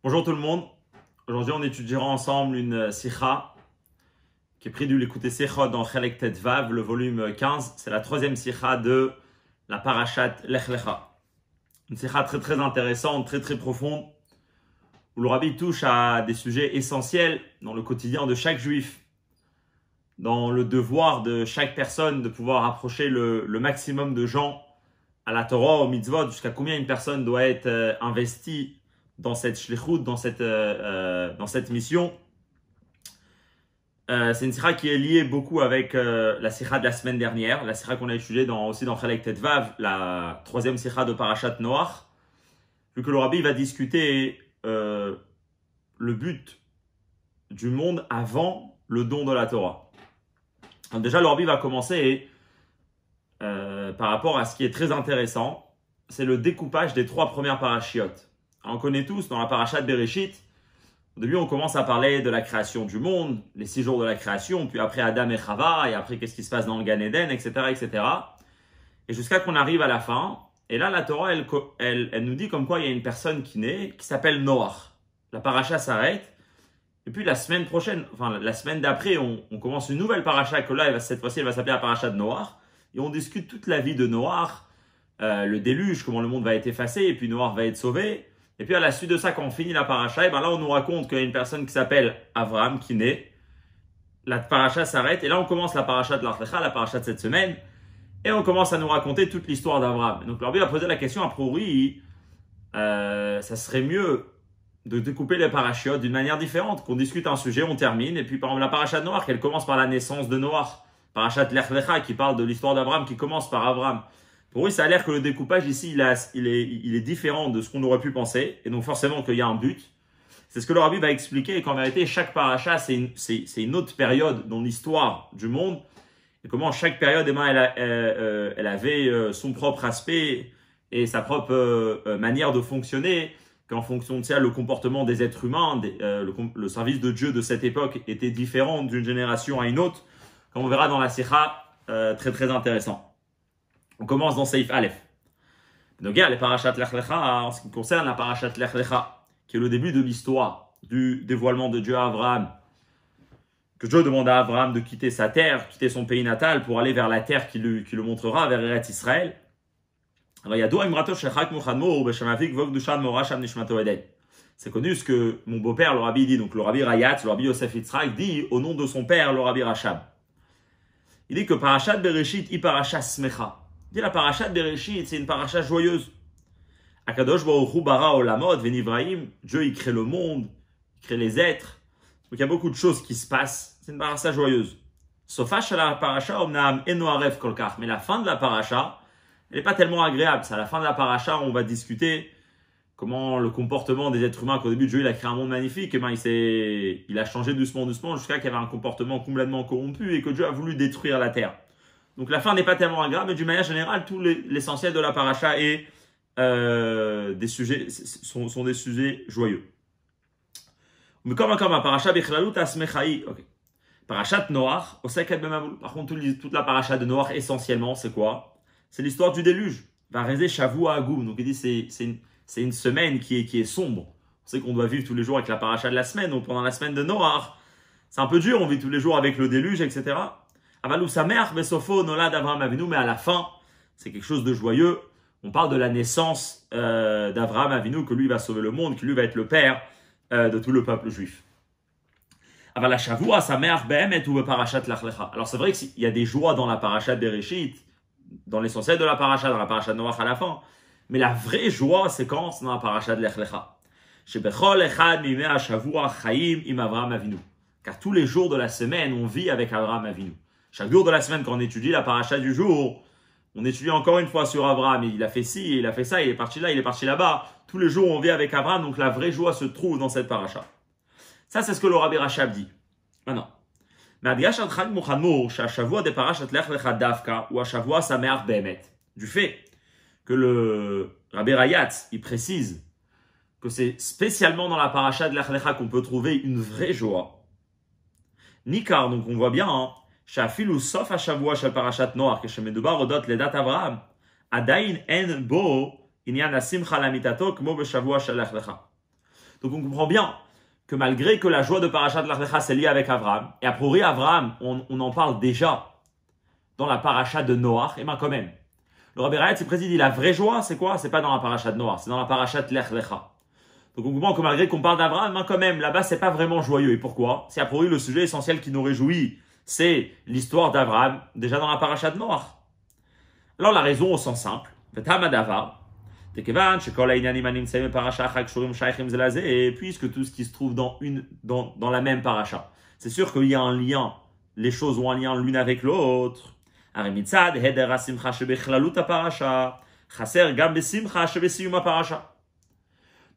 Bonjour tout le monde. Aujourd'hui, on étudiera ensemble une sikha qui est prise du l'écouter Sechot dans Chelek Tet Vav, le volume 15. C'est la troisième sikha de la parashat Lech Lecha. Une sikha très très intéressante, très très profonde, où le rabbi touche à des sujets essentiels dans le quotidien de chaque juif, dans le devoir de chaque personne de pouvoir approcher le maximum de gens à la Torah, au mitzvot, jusqu'à combien une personne doit être investie dans cette shlichut, dans cette mission. C'est une sikha qui est liée beaucoup avec la sikha de la semaine dernière, la sikha qu'on a étudiée aussi dans Chelek Tet Vav, la troisième sikha de Parashat Noach, vu que le rabbi va discuter le but du monde avant le don de la Torah. Donc déjà, le rabbi va commencer par rapport à ce qui est très intéressant, c'est le découpage des trois premières parachiotes. On connaît tous dans la parashat Bereshit, au début on commence à parler de la création du monde, les 6 jours de la création, puis après Adam et Chava, et après qu'est-ce qui se passe dans le Gan Eden, etc. etc. Et jusqu'à qu'on arrive à la fin, et là la Torah elle nous dit comme quoi il y a une personne qui naît, qui s'appelle Noach. La paracha s'arrête, et puis la semaine prochaine, enfin la semaine d'après, on commence une nouvelle paracha, que là cette fois-ci elle va s'appeler la paracha de Noach, et on discute toute la vie de Noach, le déluge, comment le monde va être effacé, et puis Noach va être sauvé. Et puis à la suite de ça, quand on finit la paracha, et ben là on nous raconte qu'il y a une personne qui s'appelle Avraham qui naît. La paracha s'arrête et là on commence la paracha de Lech Lecha, la paracha de cette semaine, et on commence à nous raconter toute l'histoire d'Avraham. Donc le rabbi a posé la question, a priori, ça serait mieux de découper les parachiotes d'une manière différente, qu'on discute un sujet, on termine, et puis par exemple la paracha de Noach, elle commence par la naissance de Noach, paracha de Lech Lecha qui parle de l'histoire d'Avraham, qui commence par Avraham. Pour lui, ça a l'air que le découpage ici, il est différent de ce qu'on aurait pu penser, et donc forcément qu'il y a un but. C'est ce que le rabbi va expliquer, et qu'en vérité, chaque paracha, c'est une autre période dans l'histoire du monde, et comment chaque période, elle avait son propre aspect et sa propre manière de fonctionner, qu'en fonction de ça, le comportement des êtres humains, le service de Dieu de cette époque était différent d'une génération à une autre, comme on verra dans la sikha, très très intéressant. On commence dans Seif Aleph. Donc, il y a les parashat Lech Lecha, en ce qui concerne la parashat Lech Lecha, qui est le début de l'histoire du dévoilement de Dieu à Abraham. Que Dieu demande à Abraham de quitter sa terre, quitter son pays natal pour aller vers la terre qui le montrera, vers Eretz Israël. Alors, il y a Doa Imrato Shechak Muchadmo, Beshamavik Vogdushan Morasham Nishmato Eden. C'est connu ce que mon beau-père, le rabbi, dit, donc le rabbi Rayat, le rabbi Yosef Yitzhak, dit au nom de son père, le rabbi Rachab. Il dit que parashat Bereshit, i parashat Smecha. Il dit la parashat Bereshit, c'est une parasha joyeuse. Akadosh Baruch Hu bara olamot v'nivraim, Dieu il crée le monde, il crée les êtres. Donc il y a beaucoup de choses qui se passent. C'est une parasha joyeuse. Sofash la parasha omnam eno aref kolkach, mais la fin de la parasha, elle n'est pas tellement agréable. C'est à la fin de la parasha on va discuter comment le comportement des êtres humains, qu'au début Dieu il a créé un monde magnifique, et ben il a changé doucement jusqu'à qu'il y avait un comportement complètement corrompu et que Dieu a voulu détruire la terre. Donc la fin n'est pas tellement agréable, mais d'une manière générale, tout l'essentiel de la paracha est des sujets, sont des sujets joyeux. Mais comme la paracha bichlalut asmechai, ok. Parachat Noach, oseket b'mavul. Par contre, toute la paracha de Noach essentiellement, c'est quoi? C'est l'histoire du déluge. Va réser Shavua Agum. Donc il dit c'est une semaine qui est sombre. On sait qu'on doit vivre tous les jours avec la paracha de la semaine. Donc pendant la semaine de Noach, c'est un peu dur. On vit tous les jours avec le déluge, etc. Avalou Samer Besofo Nolad Avraham Avinu, mais à la fin, c'est quelque chose de joyeux. On parle de la naissance d'Avraham Avinu, que lui va sauver le monde, que lui va être le père de tout le peuple juif. Avala Shavua Samer Behemet ou Parashat Lech Lecha. Alors c'est vrai qu'il y a des joies dans la parashat Bereshit, dans l'essentiel de la parasha, dans la parasha de Noach à la fin. Mais la vraie joie, c'est quand c'est dans la parasha de Lech Lecha. Shebechol echad mimei Shavua Chaim im Avraham Avinu. Car tous les jours de la semaine, on vit avec Avraham Avinu. Chaque jour de la semaine, quand on étudie la paracha du jour, on étudie encore une fois sur Abraham. Il a fait ci, il a fait ça, il est parti là, il est parti là-bas. Tous les jours, on vit avec Abraham, donc la vraie joie se trouve dans cette paracha. Ça, c'est ce que le rabbi Rachab dit. Maintenant, du fait que le rabbi Rayat, il précise que c'est spécialement dans la paracha de Lech Lecha qu'on peut trouver une vraie joie. Nikar, donc on voit bien, hein, שאפילו סוף השבוע של פרשת נוח, כשמדובר אודות לידת אברהם, עדיין אין בו עניין השמחה לאמיתתו כמו בשבוע של לך לך. Donc on comprend bien que malgré que la joie de Parashat Lech Lecha c'est lié avec Abraham, et a priori Abraham, on en parle déjà dans la Parashat de Noach, et bien quand même. Le Rabbi Rayat, il précise, la vraie joie, c'est quoi? C'est pas dans la Parashat de Noach, c'est dans la Parashat Lech Lecha. Donc on comprend que malgré qu'on parle d'Abraham, ben quand même, là-bas c'est pas vraiment joyeux. Et pourquoi? C'est a priori le sujet essentiel qui nous réjouit, c'est l'histoire d'Abraham, déjà dans la Parashat de Noach. Alors la raison au sens simple, et puisque tout ce qui se trouve dans la même paracha, c'est sûr qu'il y a un lien, les choses ont un lien l'une avec l'autre.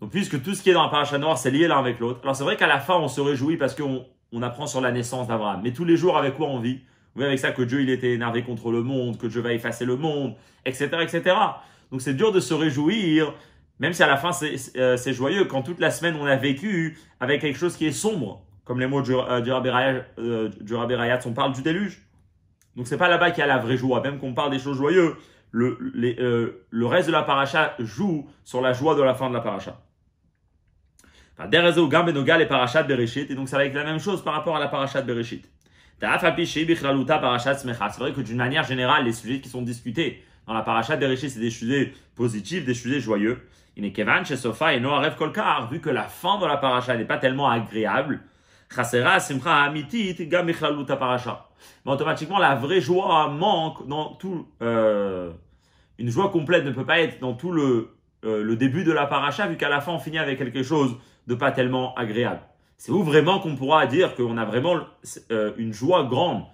Donc puisque tout ce qui est dans la paracha noire c'est lié l'un avec l'autre, alors c'est vrai qu'à la fin on se réjouit parce qu'on apprend sur la naissance d'Abraham, mais tous les jours avec quoi on vit? On vit avec ça que Dieu il était énervé contre le monde, que Dieu va effacer le monde, etc. etc. Donc c'est dur de se réjouir, même si à la fin c'est joyeux, quand toute la semaine on a vécu avec quelque chose qui est sombre, comme les mots du Rabbi Rayat, on parle du déluge. Donc c'est pas là-bas qu'il y a la vraie joie, même qu'on parle des choses joyeuses, le reste de la paracha joue sur la joie de la fin de la paracha. Et donc ça va être la même chose par rapport à la paracha de Bereshit. C'est vrai que d'une manière générale, les sujets qui sont discutés dans la paracha de Bereshit, c'est des sujets positifs, des sujets joyeux. Vu que la fin de la paracha n'est pas tellement agréable, mais automatiquement, la vraie joie manque dans tout. Une joie complète ne peut pas être dans tout le début de la paracha, vu qu'à la fin, on finit avec quelque chose de pas tellement agréable. C'est où vraiment qu'on pourra dire qu'on a vraiment une joie grande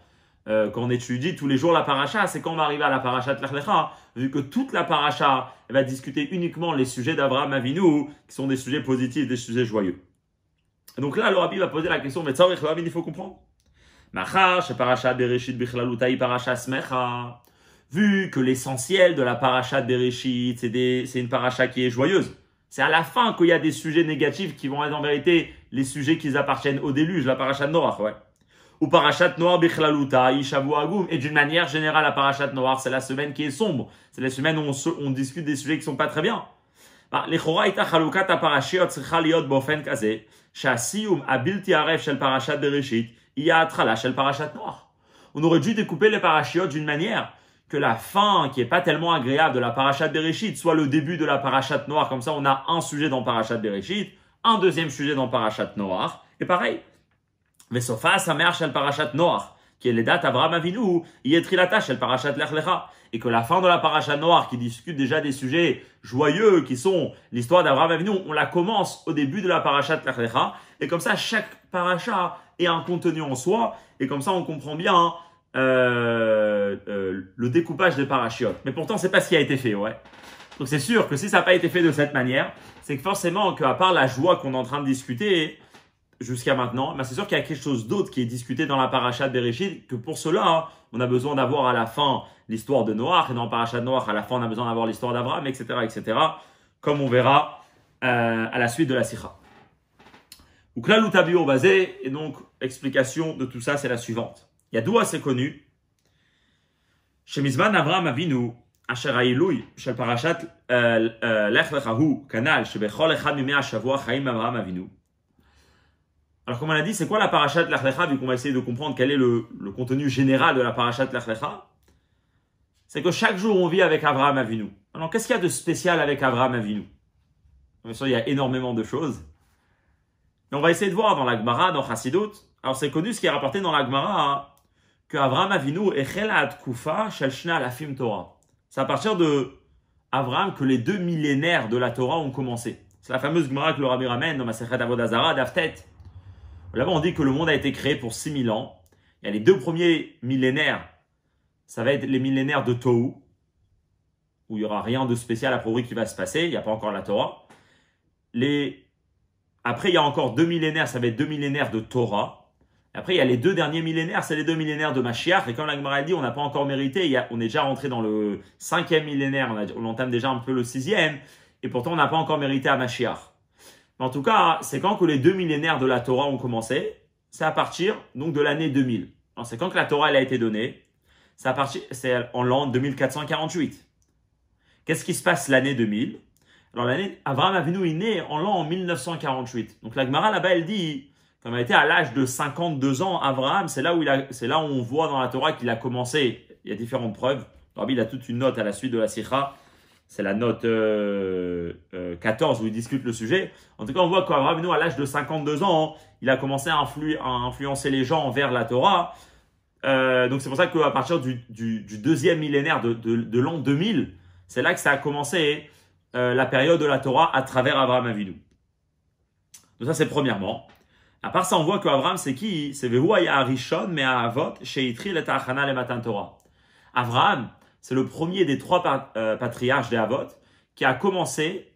quand on étudie tous les jours la paracha? C'est quand on va arriver à la paracha de Lech Lecha, vu que toute la paracha elle va discuter uniquement les sujets d'Abraham Avinu, qui sont des sujets positifs, des sujets joyeux. Et donc là, le Rabbi va poser la question, mais ça, il faut comprendre. Vu que l'essentiel de la paracha de Bereshit, c'est une paracha qui est joyeuse. C'est à la fin qu'il y a des sujets négatifs qui vont être en vérité les sujets qui appartiennent au déluge, la paracha de Noach, ouais. Ou parashat Noach bichlaluta, Ishavu Agum. Et d'une manière générale, la parashat Noach, c'est la semaine qui est sombre. C'est la semaine où on discute des sujets qui sont pas très bien. לכאורה הייתה חלוקת הפרשיות צריכה להיות באופן כזה, שהסיום הבלתי ערב של פרשת בראשית יהיה ההתחלה של פרשת נוח. On aurait dû découper les parachiotes d'une manière que la fin, qui est pas tellement agréable de la parashat Bereshit, soit le début de la parashat Noach. Comme ça, on a un sujet dans parashat Bereshit, un deuxième sujet dans parashat Noach, et pareil. Vesofa samer shel parashat Noach, qui est les dates Avraham Avinu, yetrilata shel parashat Lech Lecha. Et que la fin de la parashat Noach, qui discute déjà des sujets joyeux, qui sont l'histoire d'Avraham Avinu, on la commence au début de la parashat Lech Lecha, et comme ça, chaque parasha est un contenu en soi, et comme ça, on comprend bien le découpage des parachiotes. Mais pourtant, c'est pas ce qui a été fait, ouais. Donc c'est sûr que si ça n'a pas été fait de cette manière, c'est que forcément qu'à part la joie qu'on est en train de discuter jusqu'à maintenant, c'est sûr qu'il y a quelque chose d'autre qui est discuté dans la paracha de Bereshit, que pour cela, on a besoin d'avoir à la fin l'histoire de Noach, et dans la paracha de Noach, à la fin, on a besoin d'avoir l'histoire d'Abraham, etc., etc., comme on verra à la suite de la Sikha. Donc là, l'outabio basé, et donc l'explication de tout ça, c'est la suivante. Il y a deux assez connus. Chez Mizman Avraham Avinu, Asher Hailui, Shel Parashat Lech Lecha Hu, Kanal, Shebechol Echad Mimei Hashavua Chaim Avraham Avinu. Alors, comme on a dit, c'est quoi la Parashat Lech Lecha, vu qu'on va essayer de comprendre quel est le contenu général de la Parashat Lech Lecha? C'est que chaque jour, on vit avec Avraham Avinu. Alors, qu'est-ce qu'il y a de spécial avec Avraham Avinu? Bien sûr, il y a énormément de choses. Mais on va essayer de voir dans la Gemara, dans Chassidut. Alors, c'est connu ce qui est rapporté dans la Gemara, que Avraham Avinu echel ha'atkufa shel shna alafim Torah. C'est à partir de Avraham que les 2 millénaires de la Torah ont commencé. C'est la fameuse Gemara que le Rabbi ramène dans Masechet Avodah Zarah d'Aftet. Là-bas, on dit que le monde a été créé pour 6000 ans. Il y a les 2 premiers millénaires, ça va être les millénaires de Tohu, où il n'y aura rien de spécial a priori qui va se passer, il n'y a pas encore la Torah. Après, il y a encore 2 millénaires, ça va être 2 millénaires de Torah. Après, il y a les 2 derniers millénaires, c'est les 2 millénaires de Mashiach. Et comme la Gemara dit, on n'a pas encore mérité. On est déjà rentré dans le 5e millénaire. On entame déjà un peu le 6e. Et pourtant, on n'a pas encore mérité à Mashiach. Mais en tout cas, c'est quand que les 2 millénaires de la Torah ont commencé. C'est à partir donc de l'année 2000. Alors, c'est quand que la Torah elle a été donnée. C'est en l'an 2448. Qu'est-ce qui se passe l'année 2000? Alors, Avraham Avinu est né en l'an 1948. Donc, la Gemara là-bas, elle dit, comme il était à l'âge de 52 ans, Avraham, c'est là où on voit dans la Torah qu'il a commencé. Il y a différentes preuves. Rabbi, il a toute une note à la suite de la Sikha. C'est la note 14 où il discute le sujet. En tout cas, on voit qu'Avraham Avinu, à l'âge de 52 ans, il a commencé à influencer les gens vers la Torah. Donc, c'est pour ça qu'à partir du deuxième millénaire de l'an 2000, c'est là que ça a commencé la période de la Torah à travers Avraham Avinu. Donc, ça, c'est premièrement. À part ça, on voit qu'Avraham, c'est qui? C'est Vehuaya Arishon, mais à Avot, Sheitri le Ta'achana le Matan Torah. Avraham, c'est le premier des trois patriarches des Avot qui a commencé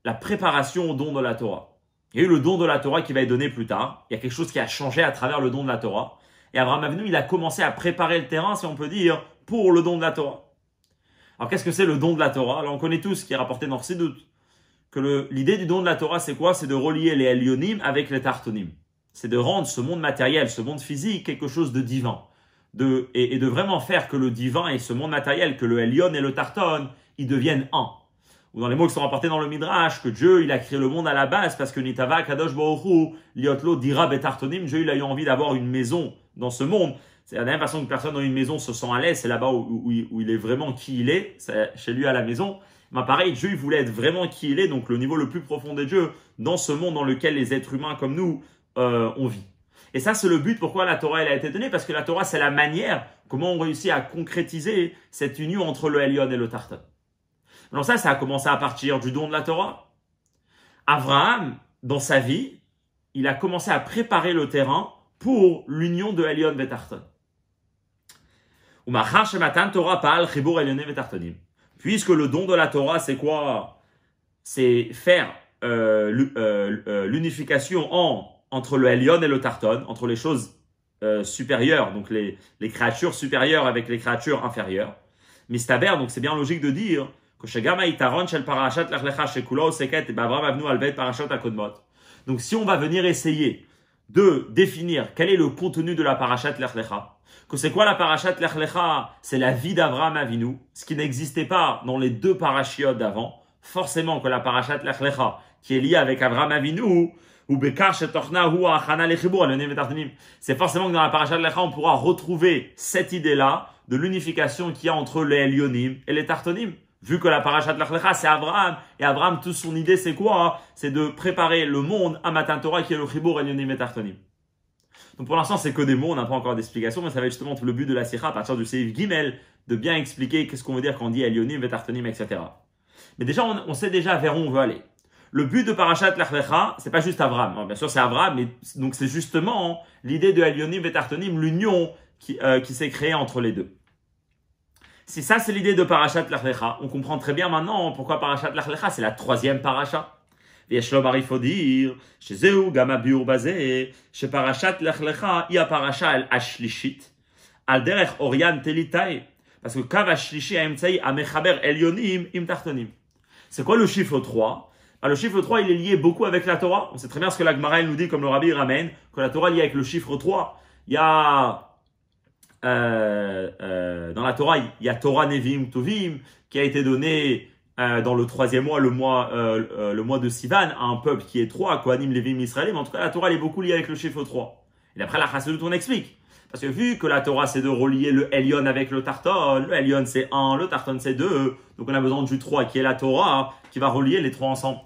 la préparation au don de la Torah. Il y a eu le don de la Torah qui va être donné plus tard. Il y a quelque chose qui a changé à travers le don de la Torah. Et Avraham Avinu, il a commencé à préparer le terrain, si on peut dire, pour le don de la Torah. Alors, qu'est-ce que c'est le don de la Torah? Alors, on connaît tous ce qui est rapporté dans Chassidut, que l'idée du don de la Torah, c'est quoi? C'est de relier les Elyonim avec les Tartonim. C'est de rendre ce monde matériel, ce monde physique, quelque chose de divin. Et de vraiment faire que le divin et ce monde matériel, que le Elyon et le Tarton, ils deviennent un. Ou dans les mots qui sont rapportés dans le Midrash, que Dieu, il a créé le monde à la base parce que Nitava Kadosh Baruch Hu, Liotlo Dira Betartonim, Dieu, il a eu envie d'avoir une maison dans ce monde. C'est la même façon que personne dans une maison se sent à l'aise, c'est là-bas où il est vraiment qui il est, c'est chez lui à la maison. Mais pareil, Dieu, il voulait être vraiment qui il est, donc le niveau le plus profond de Dieu, dans ce monde dans lequel les êtres humains comme nous, on vit. Et ça, c'est le but pourquoi la Torah elle a été donnée, parce que la Torah, c'est la manière comment on réussit à concrétiser cette union entre le Elyon et le Tarton. Alors ça a commencé à partir du don de la Torah. Avraham, dans sa vie, il a commencé à préparer le terrain pour l'union de Elyon et Tarton. Puisque le don de la Torah, c'est quoi? C'est faire l'unification entre le Elyon et le Tarton, entre les choses supérieures, donc les créatures supérieures avec les créatures inférieures. Mistaber, donc c'est bien logique de dire que donc si on va venir essayer de définir quel est le contenu de la parashat Lech Lecha, que c'est quoi la parashat Lech Lecha? C'est la vie d'Avraham Avinu, ce qui n'existait pas dans les deux parachiotes d'avant. Forcément que la parashat Lech Lecha, qui est liée avec Avraham Avinu, c'est forcément que dans la parashat Lech Lecha, on pourra retrouver cette idée-là de l'unification qu'il y a entre les Elyonim et les Tartonim. Vu que la parashat Lech Lecha, c'est Abraham, et Abraham, toute son idée, c'est quoi? C'est de préparer le monde à Matan Torah, qui est le Chibur Elyonim et Tartonim. Donc pour l'instant, c'est que des mots, on n'a pas encore d'explication, mais ça va être justement tout le but de la Sikha, à partir du Seif Gimel, de bien expliquer qu'est-ce qu'on veut dire quand on dit Elyonim et Tartonim, etc. Mais déjà, on sait déjà vers où on veut aller. Le but de parashat Lech Lecha, c'est pas juste Abraham. Alors, bien sûr, c'est Abraham, mais donc c'est justement l'idée de Elyonim et Tartonim, l'union qui s'est créée entre les deux. Si ça, c'est l'idée de parashat Lech Lecha, on comprend très bien maintenant pourquoi parashat Lech Lecha, c'est la troisième parasha. Yeshlo il faut dire, chez Zeu Gama Biur Bazé, chez parashat Lech Lecha, il y a parasha al Ashlishit, al derech Orian Telitai, parce que Kav Ashlishi Aimtsai Amechaber Elyonim Im Tartonim. C'est quoi le chiffre 3? Le chiffre 3, il est lié beaucoup avec la Torah. On sait très bien ce que la Gemara nous dit, comme le Rabbi ramène, que la Torah est liée avec le chiffre 3. Il y a dans la Torah, il y a Torah Nevim Tovim qui a été donné dans le troisième mois, le mois de Sivan, à un peuple qui est 3, Kohanim, Levim, Israël. Mais en tout cas, la Torah elle est beaucoup liée avec le chiffre 3. Et après, la Chassidut, on explique. Parce que vu que la Torah, c'est de relier le Elyon avec le Tarton, le Elyon c'est 1, le Tarton c'est 2, donc on a besoin du 3 qui est la Torah, qui va relier les trois ensemble.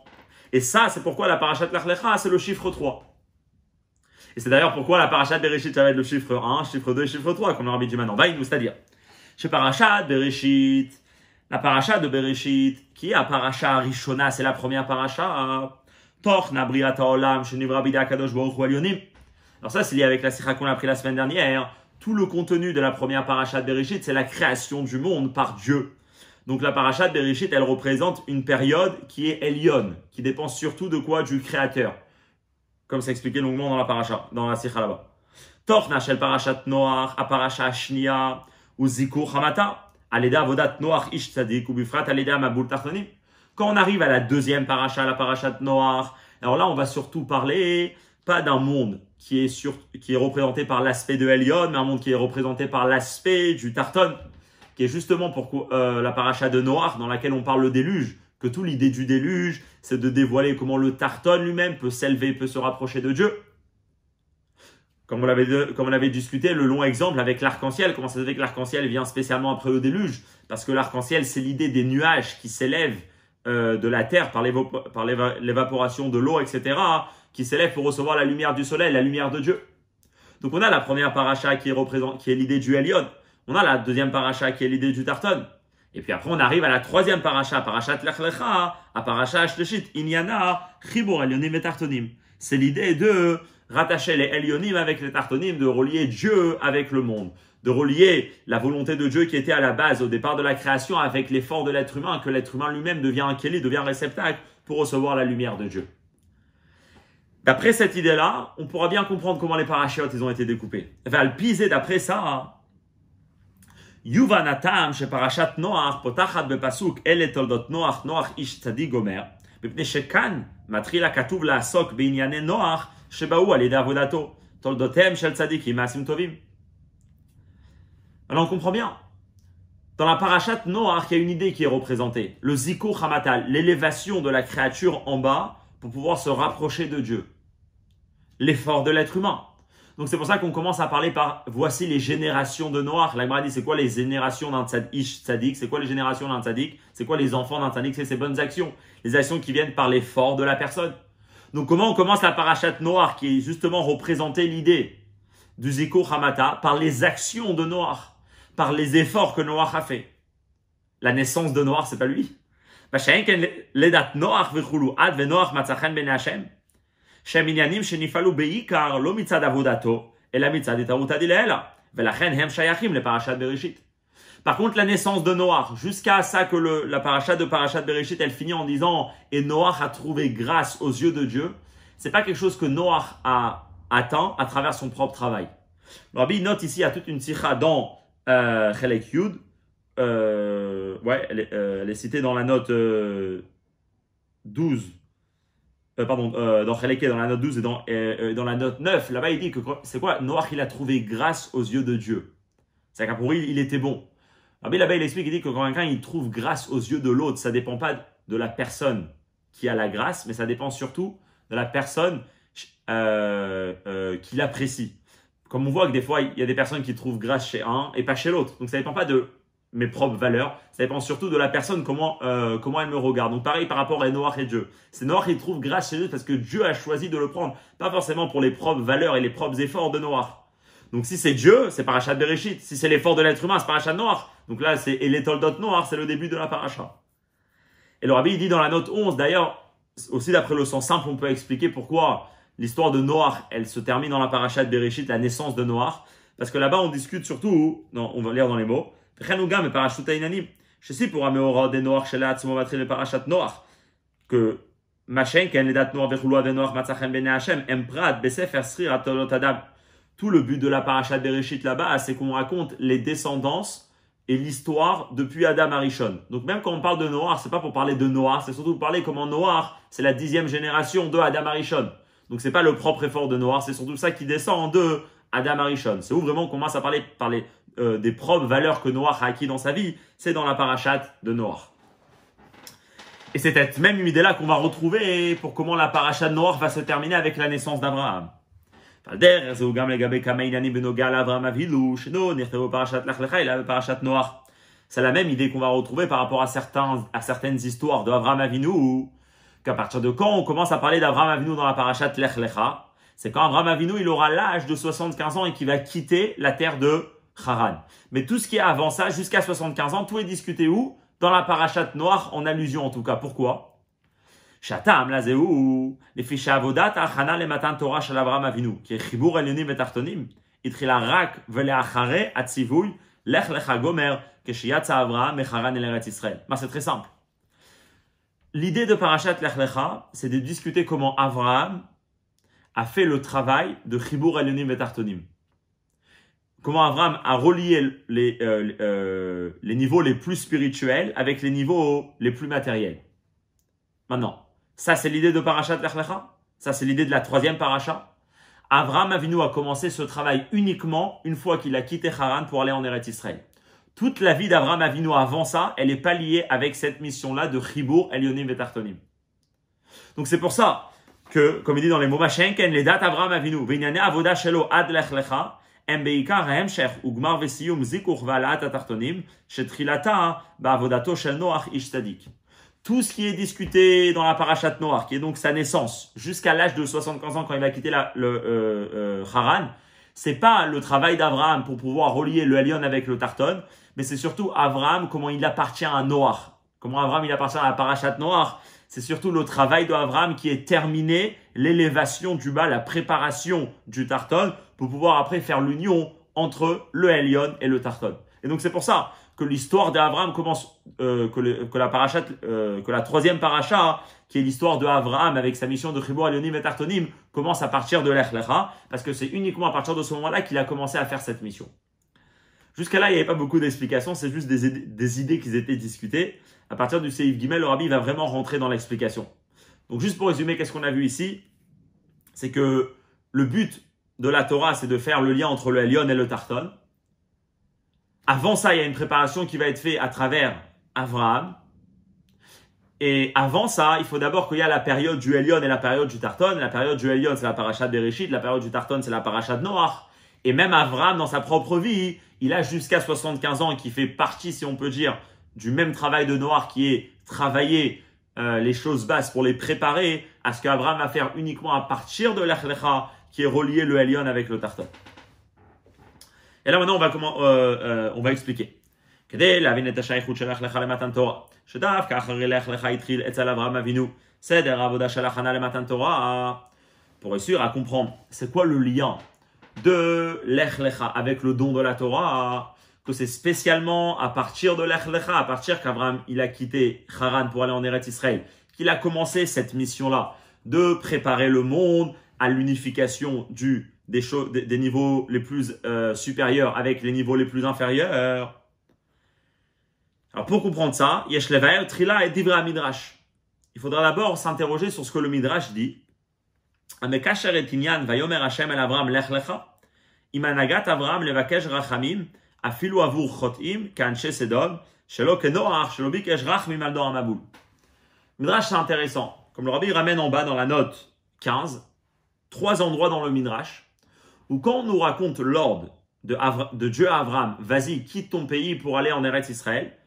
Et ça, c'est pourquoi la parashat Lech Lecha, c'est le chiffre 3. Et c'est d'ailleurs pourquoi la parashat Bereshit, ça va être le chiffre 1, chiffre 2 et chiffre 3, comme le Rabbi dit maintenant. C'est-à-dire, chez parashat Bereshit, la parashat de Bereshit, qui est la parashat Rishona, c'est la première parashat, Toch Nabriat Haolam, Shenivra Bida Kadosh Baruch Hu Elyonim. Alors ça, c'est lié avec la sikha qu'on a appris la semaine dernière. Tout le contenu de la première parashat Bereshit, c'est la création du monde par Dieu. Donc la parashat Bereshit, elle représente une période qui est Elyon, qui dépend surtout de quoi? Du Créateur. Comme c'est expliqué longuement dans la parasha, dans la sikha là-bas. Torna shel parashat Noach, a parasha Shnia, ou Zikur Hamata, aleda avodat Noach ish tzadik, ou bifrat aleda mabul tartonim. Quand on arrive à la deuxième parasha, la parashat Noach, alors là on va surtout parler pas d'un monde qui est représenté par l'aspect de Elyon, mais un monde qui est représenté par l'aspect du Tarton, qui est justement pour la paracha de Noach, dans laquelle on parle le déluge, que toute l'idée du déluge, c'est de dévoiler comment le Tarton lui-même peut s'élever, peut se rapprocher de Dieu. Comme on l'avait discuté, le long exemple avec l'arc-en-ciel, comment ça se fait que l'arc-en-ciel vient spécialement après le déluge? Parce que l'arc-en-ciel, c'est l'idée des nuages qui s'élèvent de la terre par l'évaporation de l'eau, etc., qui s'élèvent pour recevoir la lumière du soleil, la lumière de Dieu. Donc on a la première paracha qui est l'idée du Elion. On a la deuxième paracha qui est l'idée du Tarton. Et puis après on arrive à la troisième paracha, parachat Lech Lecha, à paracha Shleshit, Inyana, Chibur Elyonim et Tartonim. C'est l'idée de rattacher les Elyonim avec les Tartonim, de relier Dieu avec le monde, de relier la volonté de Dieu qui était à la base, au départ de la création, avec l'effort de l'être humain, que l'être humain lui-même devient un kéli, devient un réceptacle pour recevoir la lumière de Dieu. D'après cette idée-là, on pourra bien comprendre comment les parachiotes ils ont été découpés. Valpisé d'après ça, Yuvanatam chez parachat Noach potachat bepasuk ele toldot Noach Noach ish tzadik gomer mipnei shekan matril hakatuv la'asok beinyane Noach shebaou al yedei avodato toldotem shel tzadikim ma'asim tovim. Alors on comprend bien. Dans la parachat Noach, il y a une idée qui est représentée, le zikur hamatal, l'élévation de la créature en bas pour pouvoir se rapprocher de Dieu. L'effort de l'être humain. Donc c'est pour ça qu'on commence à parler par voici les générations de Noach. La Gemara dit c'est quoi les générations d'un tzaddik? C'est quoi les générations d'un tzaddik? C'est quoi les enfants d'un tzaddik? C'est ses bonnes actions. Les actions qui viennent par l'effort de la personne. Donc comment on commence la parachat Noach qui est justement représentée l'idée du zikur hamata par les actions de Noach, par les efforts que Noach a fait. La naissance de Noach, c'est pas lui. Ledat Noach v'chulu ad ve'Noach matzachen ben Hashem. שהמניינים שנפעלו בעיקר לא מצד עבודתו, אלא מצד התערות הדילאלה, ולכן הם שייכים לפרשת בראשית. Par contre, la naissance de Noach, jusqu'à ça que la paracha de Parashat Bereshit, elle finit en disant « Et Noach a trouvé grâce aux yeux de Dieu », c'est pas quelque chose que Noach a atteint à travers son propre travail. Le Rabbi note ici, il y a toute une sikha dans Chelek Yud, elle est citée dans la note 12, dans Cheleke, dans la note 12 et dans la note 9, là-bas il dit que c'est quoi? Noach il a trouvé grâce aux yeux de Dieu. C'est-à-dire que pour lui, il était bon. Là-bas il explique, il dit que quand quelqu'un il trouve grâce aux yeux de l'autre, ça ne dépend pas de la personne qui a la grâce, mais ça dépend surtout de la personne qui l'apprécie. Comme on voit que des fois, il y a des personnes qui trouvent grâce chez un et pas chez l'autre. Donc ça ne dépend pas de mes propres valeurs, ça dépend surtout de la personne, comment elle me regarde. Donc pareil par rapport à Noach et Dieu. C'est Noach qui trouve grâce chez eux parce que Dieu a choisi de le prendre, pas forcément pour les propres valeurs et les propres efforts de Noach. Donc si c'est Dieu, c'est Parashat Bereshit. Si c'est l'effort de l'être humain, c'est Parashat Noach. Donc là, c'est les Toldot Noach, c'est le début de la paracha. Et le Rabbi il dit dans la note 11, d'ailleurs, aussi d'après le sens simple, on peut expliquer pourquoi l'histoire de Noach, elle se termine dans la Parashat Bereshit, la naissance de Noach. Parce que là-bas, on discute surtout, non, on va lire dans les mots, je sais pour Améora de Noach chez la Tzmomatri le Parashat Noach que Machen, qu'elle est date Noach Vechulua de Noach Matzachem Ben Hashem, Emprad, Besefer Srir Atolot Adam. Tout le but de la Parashat Bereshit là-bas, c'est qu'on raconte les descendances et l'histoire depuis Adam Arishon. Donc même quand on parle de Noach, c'est pas pour parler de Noach, c'est surtout pour parler comment Noach, c'est la 10e génération de Adam Arishon. Donc c'est pas le propre effort de Noach, c'est surtout ça qui descend de Adam Arishon. C'est où vraiment on commence à parler des propres valeurs que Noach a acquis dans sa vie, c'est dans la parachat de Noach. Et c'est cette même idée-là qu'on va retrouver pour comment la parachat de Noach va se terminer avec la naissance d'Abraham. C'est la même idée qu'on va retrouver par rapport à certaines histoires d'Abraham Avinu, qu'à partir de quand on commence à parler d'Abraham Avinu dans la parachat Lech Lecha, c'est quand Abraham Avinu il aura l'âge de 75 ans et qu'il va quitter la terre de Haran. Mais tout ce qui est avant ça, jusqu'à 75 ans, tout est discuté où? Dans la parachat Noach, en allusion en tout cas. Pourquoi? Shatam lazeu, les fiches avodat achana le matan Torah shel Avraham Avinu, qui est chibur elyonim et tartonim, itrila rak vele achare atzivuy lech lecha gomer keshiyatza Avraham mecharan el Eretz Israël. C'est très simple. L'idée de parachat Lech Lecha, c'est de discuter comment Avraham a fait le travail de chibur elyonim et tartonim. Comment Abraham a relié les niveaux les plus spirituels avec les niveaux les plus matériels. Maintenant, ça c'est l'idée de Parashat Lech Lecha. Ça c'est l'idée de la troisième paracha. Abraham Avinu a commencé ce travail uniquement une fois qu'il a quitté Haran pour aller en Eretz Israël. Toute la vie d'Avraham Avinu avant ça, elle n'est pas liée avec cette mission-là de Chibour, Elyonim et Tartonim. Donc c'est pour ça que, comme il dit dans les mots Machenken, les dates Avraham Avinu, Vinyane Avoda Shelo Ad Lech Lecha, Em Beikar Hemshech Ugmar Vesiyum Zikuch Valat Tartonim, Shetrilata Ba'avodato Shel Noach Ish Tzadik. Tout ce qui est discuté dans la parashat Noach, qui est donc sa naissance, jusqu'à l'âge de 75 ans quand il va quitter Haran, c'est pas le travail d'Avraham pour pouvoir relier le Elyon avec le Tarton, mais c'est surtout Avraham, comment il appartient à Noach. Comment Avraham il appartient à la parashat Noach, c'est surtout le travail d'Avraham qui est terminé, l'élévation du bas, la préparation du Tarton, pour pouvoir après faire l'union entre le Elyon et le Tarton. Et donc c'est pour ça que l'histoire d'Avraham commence, que la troisième paracha, qui est l'histoire de Avraham avec sa mission de Chibur Elyonim et Tartonim, commence à partir de Lech Lecha, parce que c'est uniquement à partir de ce moment-là qu'il a commencé à faire cette mission. Jusqu'à là, il n'y avait pas beaucoup d'explications, c'est juste des idées qui étaient discutées. À partir du Seif Gimel, le Rabbi va vraiment rentrer dans l'explication. Donc juste pour résumer, qu'est-ce qu'on a vu ici? C'est que le but de la Torah, c'est de faire le lien entre le Elyon et le Tarton. Avant ça, il y a une préparation qui va être faite à travers Avraham. Et avant ça, il faut d'abord qu'il y a la période du Elyon et la période du Tarton. La période du Elyon, c'est la parasha de Bereshit. La période du Tarton, c'est la parasha de Noach. Et même Avraham, dans sa propre vie, il a jusqu'à 75 ans et qui fait partie, si on peut dire, du même travail de Noach qui est travailler les choses basses pour les préparer à ce qu'Avraham va faire uniquement à partir de Lech Lecha, qui est relié le Elyon avec le Tarton. Et là maintenant on va expliquer. כדי להבין את השייכות של לך לך למתן תורה, שדווקא אחרי לך לך התחיל אצל אברהם אבינו סדר העבודה של הכנה למתן תורה. Pour réussir à comprendre c'est quoi le lien de Lech Lecha avec le don de la Torah, que c'est spécialement à partir de Lech Lecha, à partir qu'Abraham il a quitté Haran pour aller en Eretz Israël, qu'il a commencé cette mission-là de préparer le monde à l'unification des niveaux les plus supérieurs avec les niveaux les plus inférieurs. Alors pour comprendre ça, Yesh Levaer, Trila et Divra Midrash. Il faudra d'abord s'interroger sur ce que le Midrash dit. Amekasher et Inyan vayomer Hashem el Avraham lech lecha, imanagat Avraham levakesh rachamim, afilu avur chotim, k'anshe sedom, shelo kenoach, shelo bikesh rachmim al dor amaboul. Midrash c'est intéressant. Comme le Rabbi ramène en bas dans la note 15, 3 endroits dans le Midrash, où quand on nous raconte l'ordre de Dieu à Avraham, vas-y, quitte ton pays pour aller en Eretz Israël,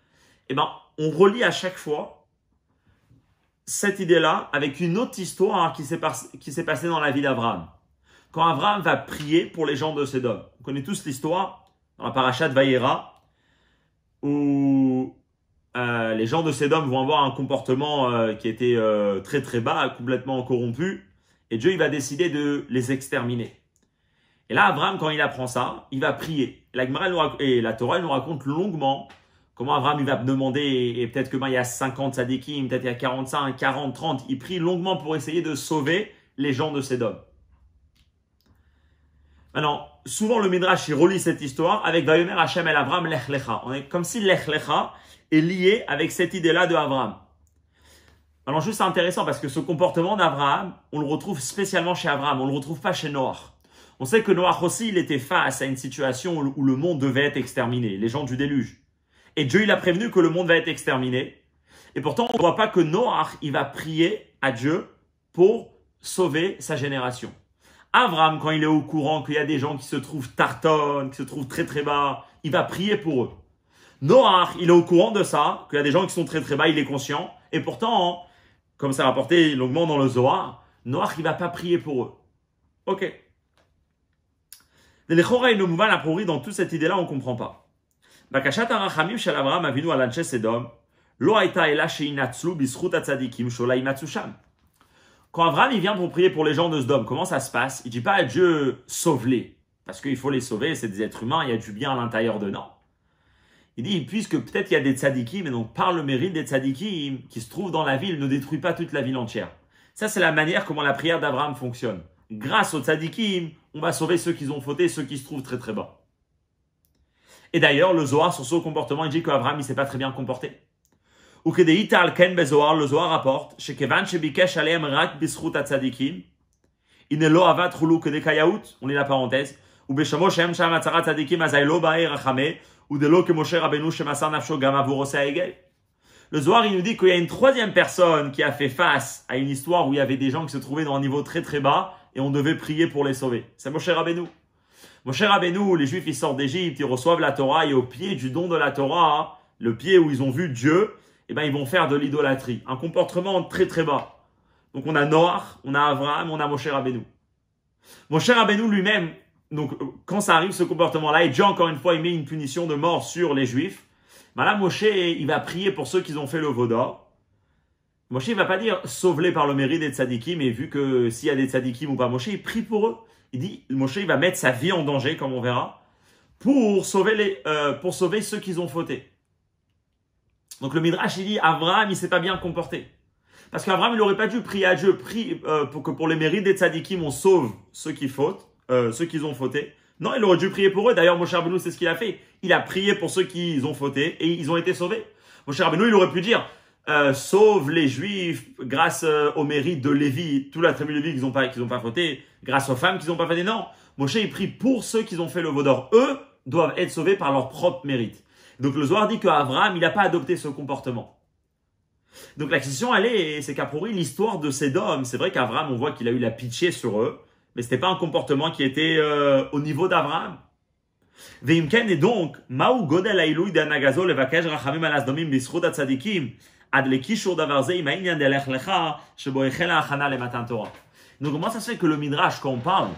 eh ben, on relie à chaque fois cette idée-là avec une autre histoire qui s'est passée dans la vie d'Avraham. Quand Avraham va prier pour les gens de Sédom. On connaît tous l'histoire dans la parasha de Vayera où les gens de Sédom vont avoir un comportement qui était très très bas, complètement corrompu, et Dieu il va décider de les exterminer. Et là, Avraham, quand il apprend ça, il va prier. Et la Torah nous raconte longuement comment Avraham il va demander, et peut-être que il y a 50 tzadikim, peut-être il y a 45, 40, 30, il prie longuement pour essayer de sauver les gens de Sédom. Maintenant, souvent le Midrash il relie cette histoire avec Vayomer Hashem el Avraham lech lecha. On est comme si lech lecha est lié avec cette idée-là de Avraham. Alors juste c'est intéressant parce que ce comportement d'Avraham, on le retrouve spécialement chez Avraham, on ne le retrouve pas chez Noach. On sait que Noach aussi, il était face à une situation où le monde devait être exterminé, les gens du déluge. Et Dieu, il a prévenu que le monde va être exterminé. Et pourtant, on ne voit pas que Noach, il va prier à Dieu pour sauver sa génération. Avraham, quand il est au courant qu'il y a des gens qui se trouvent tartonnes, qui se trouvent très très bas, il va prier pour eux. Noach, il est au courant de ça, qu'il y a des gens qui sont très très bas, il est conscient. Et pourtant, comme c'est rapporté longuement dans le Zohar, Noach, il ne va pas prier pour eux. Ok. Les Chora et le Mouvan a priori dans toute cette idée-là, on ne comprend pas. Bakashat harachamim shel Avraham avinu al anshe Sedom lo haita ela sheinatzlu bischut hatzadikim shola imatzu sham. Quand Avraham il vient pour prier pour les gens de Sodome, comment ça se passe? Il dit pas à Dieu sauve-les parce qu'il faut les sauver, c'est des êtres humains, il y a du bien à l'intérieur de non. Il dit puisque peut-être il y a des tzadikim et donc par le mérite des tzadikim qui se trouvent dans la ville, ne détruit pas toute la ville entière. Ça c'est la manière comment la prière d'Avraham fonctionne. Grâce aux tzadikim, on va sauver ceux qui ont fauté, ceux qui se trouvent très très bas. Et d'ailleurs, le Zohar, sur ce comportement, il dit qu'Avraham, il ne s'est pas très bien comporté. Ou que des Ital Ken Bezohar, le Zohar rapporte, chez Kevan Shebikesh Aleem Rak Bischut Atzadikim, Inelo Avat Rulu que des Kayaout, on lit la parenthèse, ou Beshamo Shem Sham Atzarat Tzadikim Azaylo Bae Rachame, ou de l'eau que Moshe Rabbeinu Shemasan Nafsho Gamavurose Egel. Le Zohar, il nous dit qu'il y a une troisième personne qui a fait face à une histoire où il y avait des gens qui se trouvaient dans un niveau très très bas et on devait prier pour les sauver. C'est Moshe Rabbeinu. Moshe Rabbeinu, les Juifs, ils sortent d'Égypte, ils reçoivent la Torah et au pied du don de la Torah, le pied où ils ont vu Dieu, eh ben, ils vont faire de l'idolâtrie. Un comportement très très bas. Donc on a Noach, on a Abraham, on a Moshe Rabbeinu. Moshe Rabbeinu lui-même, donc quand ça arrive ce comportement-là, et Dieu encore une fois, il met une punition de mort sur les Juifs, ben là, Moshe, il va prier pour ceux qui ont fait le veau d'or. Moshe, il va pas dire sauve-les par le mérite des tzadikim, mais vu que s'il y a des tzadikim ou pas, Moshe, il prie pour eux. Il dit, Moshe, il va mettre sa vie en danger, comme on verra, pour sauver ceux qui ont fauté. Donc le Midrash, il dit, Abraham, il s'est pas bien comporté. Parce qu'Abraham, il n'aurait pas dû prier à Dieu, pour que pour les mérites des tzadikim, on sauve ceux qui ont fauté. Non, il aurait dû prier pour eux. D'ailleurs, Moshe Rabbeinu, c'est ce qu'il a fait. Il a prié pour ceux qui ont fauté et ils ont été sauvés. Moshe Rabbeinu, il aurait pu dire, sauve les Juifs grâce au mérite de Lévi, toute la tribu de Lévi qu'ils n'ont pas fauté, grâce aux femmes qu'ils n'ont pas fauté. Non, Moshe, il prie pour ceux qui ont fait le veau d'or. Eux doivent être sauvés par leur propre mérite. Donc le Zohar dit qu'Abraham, il n'a pas adopté ce comportement. Donc la question, c'est qu'à priori, l'histoire de ces hommes, c'est vrai qu'Abraham, on voit qu'il a eu la pitié sur eux, mais c'était pas un comportement qui était au niveau d'Abraham. Veimken, et donc, Maou godel ailouy d'anagazo levakesh rachamim alasdomim bischut atzadikim ad lekishur davarze imainyan delech lecha shebo echela achana le matan Torah. Donc comment ça se fait que le Midrash, quand on parle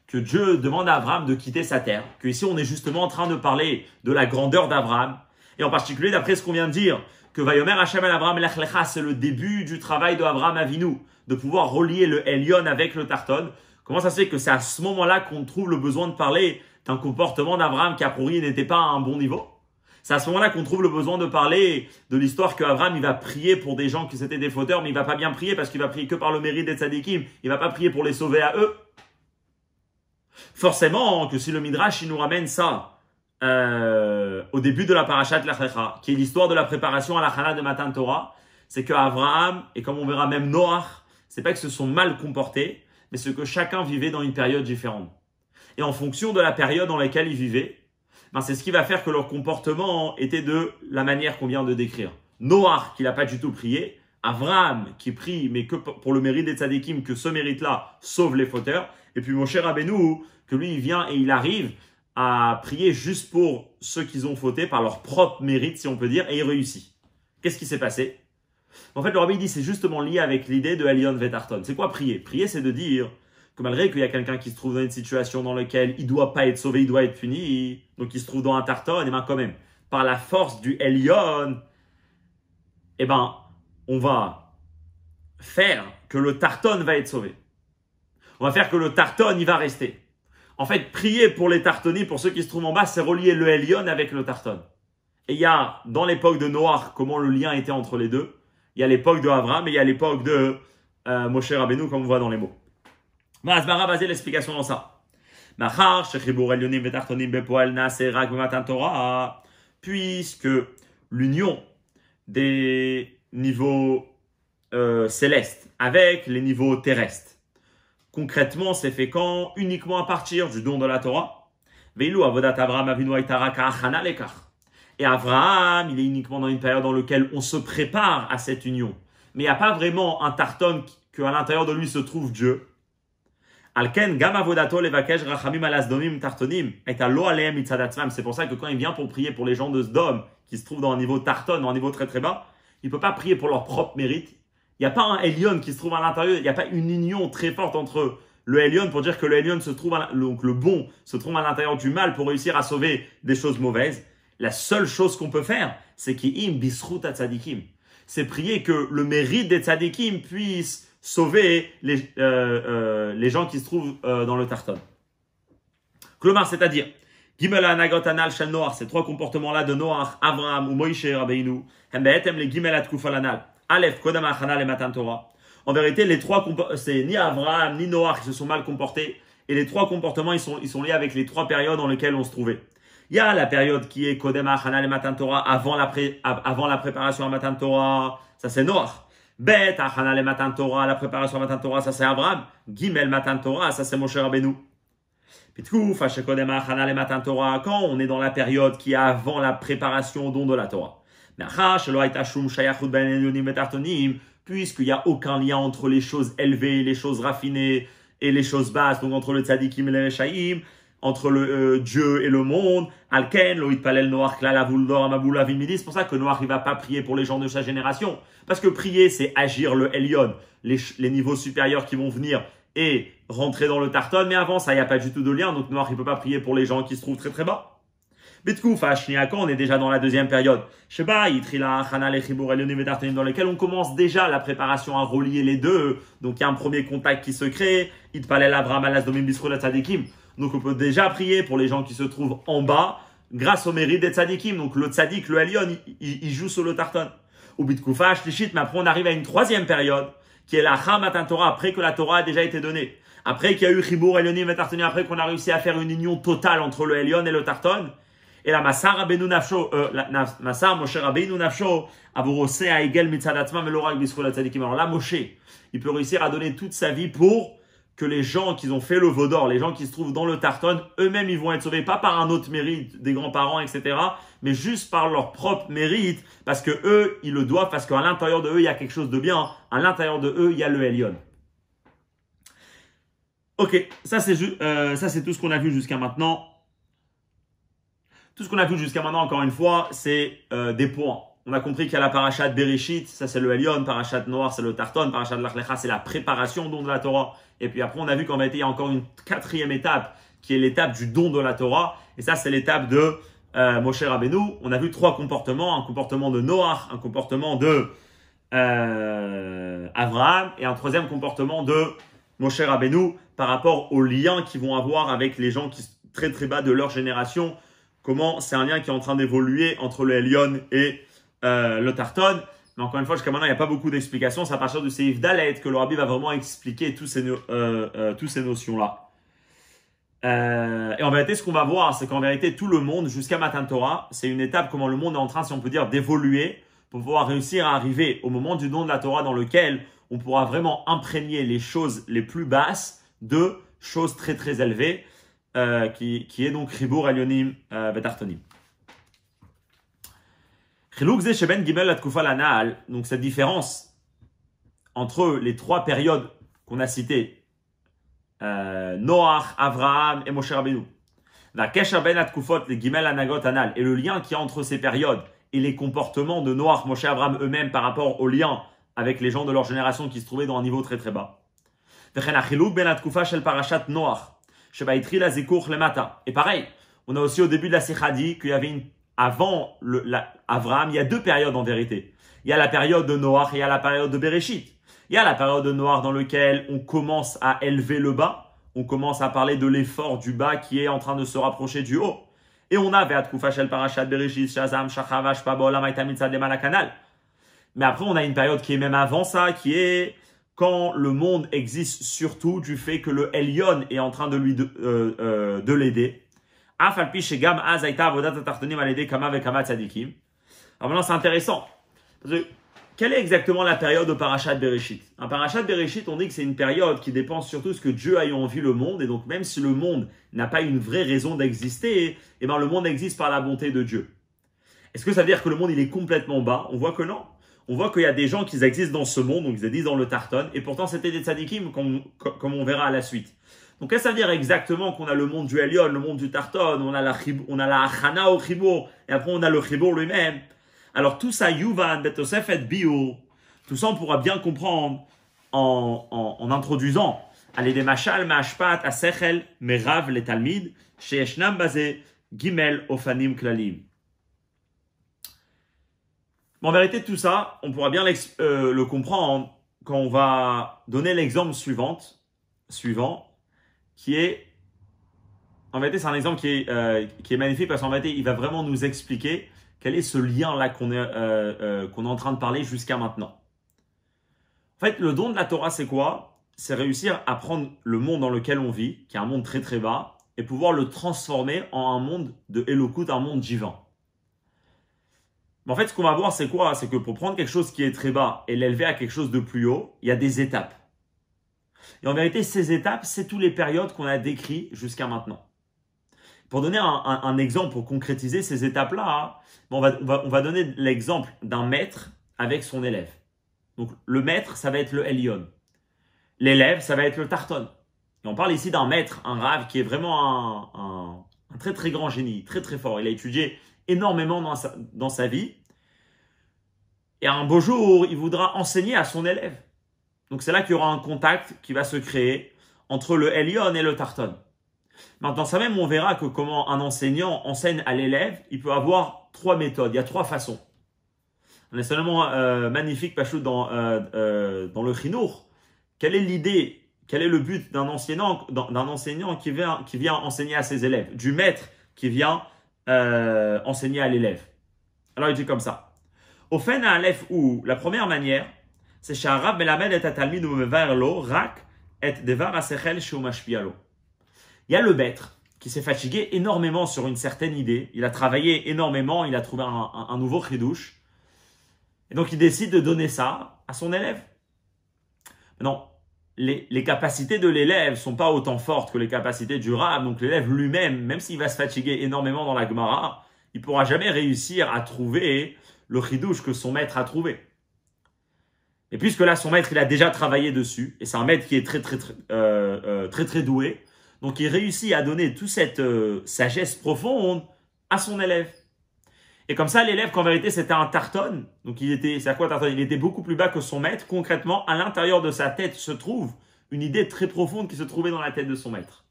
que Dieu demande à Abraham de quitter sa terre, que ici on est justement en train de parler de la grandeur d'Abraham, et en particulier d'après ce qu'on vient de dire, que Vayomer Hashem el Abraham elech lecha, c'est le début du travail d'Abraham Avinu, de pouvoir relier le Elyon avec le Tarton. Comment ça se fait que c'est à ce moment-là qu'on trouve le besoin de parler d'un comportement d'Abraham qui a priori n'était pas à un bon niveau? C'est à ce moment-là qu'on trouve le besoin de parler de l'histoire qu'Abraham, il va prier pour des gens qui c'était des fauteurs, mais il va pas bien prier parce qu'il va prier que par le mérite des tzadikim. Il va pas prier pour les sauver à eux. Forcément que si le Midrash, il nous ramène ça au début de la parashat Lech Lecha, qui est l'histoire de la préparation à la Chana de Matan Torah, c'est que Abraham, et comme on verra même Noach, c'est pas que se sont mal comportés, mais c'est que chacun vivait dans une période différente. Et en fonction de la période dans laquelle ils vivaient, ben c'est ce qui va faire que leur comportement était de la manière qu'on vient de décrire. Noach, qui n'a pas du tout prié, Abraham, qui prie, mais que pour le mérite des tzadikim, que ce mérite-là sauve les fauteurs, et puis Moshe Rabbeinu, que lui, il vient et il arrive à prier juste pour ceux qui ont fauté par leur propre mérite, si on peut dire, et il réussit. Qu'est-ce qui s'est passé? En fait, le Rabbi dit c'est justement lié avec l'idée de Elyon Vetarton. C'est quoi prier? Prier, c'est de dire que malgré qu'il y a quelqu'un qui se trouve dans une situation dans laquelle il ne doit pas être sauvé, il doit être puni, donc il se trouve dans un Tarton, et bien quand même, par la force du Elyon, eh ben, on va faire que le Tarton va être sauvé. On va faire que le Tarton, il va rester. En fait, prier pour les Tartonis, pour ceux qui se trouvent en bas, c'est relier le Elyon avec le Tarton. Et il y a, dans l'époque de Noach, comment le lien était entre les deux. Il y a l'époque de Abraham et il y a l'époque de Moshe Rabbeinu, comme on voit dans les mots. Ma'azbara basé l'explication dans ça. Puisque l'union des niveaux célestes avec les niveaux terrestres, concrètement, c'est fait quand? Uniquement à partir du don de la Torah. Et Abraham, il est uniquement dans une période dans laquelle on se prépare à cette union. Mais il n'y a pas vraiment un Tarton qu'à l'intérieur de lui se trouve Dieu. C'est pour ça que quand il vient pour prier pour les gens de Sdom, qui se trouvent dans un niveau Tarton, dans un niveau très très bas, il ne peut pas prier pour leur propre mérite. Il n'y a pas un Elyon qui se trouve à l'intérieur, il n'y a pas une union très forte entre le Elyon pour dire que le Elyon se trouve, donc le bon se trouve à l'intérieur du mal pour réussir à sauver des choses mauvaises. La seule chose qu'on peut faire, c'est qu'im bisrut tzadikim. C'est prier que le mérite des tzadikim puisse sauver les gens qui se trouvent dans le Tarton. Klomar, c'est-à-dire, Gimel Anagot Anal Shel Noach, ces trois comportements-là de Noach, Abraham ou Moïse Rabbeinu, Hembeetem les Gimel Atkufal Anal, Aleph Kodam Achana le Matan Torah. En vérité, les trois c'est ni Abraham ni Noach qui se sont mal comportés, et les trois comportements ils sont liés avec les trois périodes dans lesquelles on se trouvait. Il y a la période qui est Kodem Achana le Matan Torah, avant la préparation à Matan Torah, ça c'est Noach. Bet Achana le Matan Torah, la préparation à Matan Torah, ça c'est Abraham. Gimel Matan Torah, ça c'est Moshe Rabbeinu. Quand on est dans la période qui est avant la préparation au don de la Torah. Puisqu'il n'y a aucun lien entre les choses élevées, les choses raffinées et les choses basses, donc entre le tzadikim et les reshaïm, entre le Dieu et le monde. Alken, lo itpalel Noach klal avuldor amabul avimidi. C'est pour ça que Noach il va pas prier pour les gens de sa génération, parce que prier c'est agir le Elyon, les niveaux supérieurs qui vont venir et rentrer dans le Tarton. Mais avant ça, il n'y a pas du tout de lien, donc Noach il peut pas prier pour les gens qui se trouvent très très bas. Bitkouf, on est déjà dans la deuxième période. Sheba, Yitrila, Chana, Lechibur, Elyonim et Tartanim, dans lesquels on commence déjà la préparation à relier les deux. Donc il y a un premier contact qui se crée. Itpalel Abraham, Alas, Domim, Bisrou, Tzadikim. Donc on peut déjà prier pour les gens qui se trouvent en bas grâce au mérite des tzadikim. Donc le tzadik, le Elyon, il joue sur le tarton. Ou Bitkoufa, Shlishit, mais après on arrive à une troisième période qui est la Matan Torah, après que la Torah a déjà été donnée. Après qu'il y a eu Chibur, Elyonim et Tartanim, après qu'on a réussi à faire une union totale entre le Elyon et le tarton. Et la Masar Rabbeinu Nafsho, Masar Moshe Rabbeinu Nafsho, Avurose a Egel Mitzadatma Melorak Bisrou Tzadikim. Alors là, Moshe, il peut réussir à donner toute sa vie pour que les gens qui ont fait le veau d'or, les gens qui se trouvent dans le Tarton, eux-mêmes, ils vont être sauvés, pas par un autre mérite des grands-parents, etc., mais juste par leur propre mérite, parce que eux, ils le doivent, parce qu'à l'intérieur de eux, il y a quelque chose de bien, à l'intérieur de eux, il y a le Elyon. Ok, ça c'est tout ce qu'on a vu jusqu'à maintenant. Tout ce qu'on a vu jusqu'à maintenant, encore une fois, c'est des points. On a compris qu'il y a la parashat Bereshit, ça c'est le Elyon, parashat Noach c'est le Tarton, parashat Lach Lecha c'est la préparation au don de la Torah. Et puis après on a vu qu'en vérité il y a encore une quatrième étape qui est l'étape du don de la Torah. Et ça c'est l'étape de Moshe Rabbeinu. On a vu trois comportements, un comportement de Noach, un comportement de Abraham et un troisième comportement de Moshe Rabbeinu par rapport aux liens qu'ils vont avoir avec les gens qui sont très très bas de leur génération. Comment c'est un lien qui est en train d'évoluer entre le Elyon et le Tarton. Mais encore une fois, jusqu'à maintenant, il n'y a pas beaucoup d'explications. C'est à partir du Seif Dalet que le Rabbi va vraiment expliquer toutes ces notions-là. Et en vérité, ce qu'on va voir, c'est qu'en vérité, tout le monde, jusqu'à Matan Torah, c'est une étape comment le monde est en train, si on peut dire, d'évoluer pour pouvoir réussir à arriver au moment du don de la Torah dans lequel on pourra vraiment imprégner les choses les plus basses de choses très très élevées, qui est donc Chibur, Elyonim, Betartonim. Donc cette différence entre les trois périodes qu'on a citées, Noach, Avraham et Moshe Rabbeinu, et le lien qu'il y a entre ces périodes et les comportements de Noach, Moshe, Avraham eux-mêmes par rapport au lien avec les gens de leur génération qui se trouvaient dans un niveau très très bas. Et pareil, on a aussi au début de la Sikha dit qu'il y avait avant Avraham, il y a deux périodes en vérité. Il y a la période de Noach et il y a la période de Bereshit. Il y a la période de Noach dans laquelle on commence à élever le bas, on commence à parler de l'effort du bas qui est en train de se rapprocher du haut. Et on a Ve'atkufa shel parashat Bereshit, Shazam, Shachavash, Pabolam, Aitamitsad, Malakanal. Mais après, on a une période qui est même avant ça, qui est quand le monde existe surtout du fait que le Elyon est en train de l'aider. Alors maintenant, c'est intéressant. Parce que, quelle est exactement la période de Parashat Bereshit? Un Parashat Bereshit, on dit que c'est une période qui dépend surtout de ce que Dieu a eu envie le monde. Et donc, même si le monde n'a pas une vraie raison d'exister, eh ben, le monde existe par la bonté de Dieu. Est-ce que ça veut dire que le monde il est complètement bas? On voit que non. On voit qu'il y a des gens qui existent dans ce monde, donc ils existent dans le Tarton, et pourtant c'était des tzadikim, comme on verra à la suite. Donc qu'est-ce que ça veut dire exactement qu'on a le monde du Elyon, le monde du Tarton, on a la Achana au Chibur, et après on a le Chibur lui-même. Alors tout ça, Yuvan, Betosefet, Biur, tout ça on pourra bien comprendre en introduisant Allez des Mashal, Mashpat, Asechel, Merav, les Talmid, Sheeshnam Bazé, Gimel, Ofanim, Klalim. En vérité, tout ça, on pourra bien le comprendre quand on va donner l'exemple suivant, qui est, en vérité, c'est un exemple qui est magnifique parce qu'en vérité, il va vraiment nous expliquer quel est ce lien-là qu'on est en train de parler jusqu'à maintenant. En fait, le don de la Torah, c'est quoi? C'est réussir à prendre le monde dans lequel on vit, qui est un monde très très bas, et pouvoir le transformer en un monde de Elokut, un monde divin. Mais en fait, ce qu'on va voir, c'est quoi? C'est que pour prendre quelque chose qui est très bas et l'élever à quelque chose de plus haut, il y a des étapes. Et en vérité, ces étapes, c'est toutes les périodes qu'on a décrites jusqu'à maintenant. Pour donner un exemple, pour concrétiser ces étapes-là, on va donner l'exemple d'un maître avec son élève. Donc, le maître, ça va être le Elyon. L'élève, ça va être le Tarton. Et on parle ici d'un maître, un Rav, qui est vraiment un très très grand génie, très très fort. Il a étudié énormément dans sa vie. Et un beau jour, il voudra enseigner à son élève. Donc c'est là qu'il y aura un contact qui va se créer entre le Elyon et le Tarton. Maintenant, ça même, on verra que comment un enseignant enseigne à l'élève, il peut avoir 3 méthodes, il y a 3 façons. On est seulement magnifique, Pachout, dans le Chinour. Quelle est l'idée, quel est le but d'un enseignant qui vient enseigner à ses élèves, du maître qui vient enseigner à l'élève? Alors il dit comme ça. Au fait, ou la première manière, c'est Sha'arav melamed et atalmid umevar lo rak et devar asechel sheu mashpia lo. Il y a le maître qui s'est fatigué énormément sur une certaine idée. Il a travaillé énormément, il a trouvé un nouveau chidouche. Et donc il décide de donner ça à son élève. Non, les capacités de l'élève ne sont pas autant fortes que les capacités du Rav. Donc l'élève lui-même, même s'il va se fatiguer énormément dans la Gemara, il ne pourra jamais réussir à trouver le chidouche que son maître a trouvé. Et puisque là, son maître, il a déjà travaillé dessus, et c'est un maître qui est très doué, donc il réussit à donner toute cette sagesse profonde à son élève. Et comme ça, l'élève, qu'en vérité, c'était un Tarton, donc c'est à quoi Tarton? Il était beaucoup plus bas que son maître. Concrètement, à l'intérieur de sa tête se trouve une idée très profonde qui se trouvait dans la tête de son maître.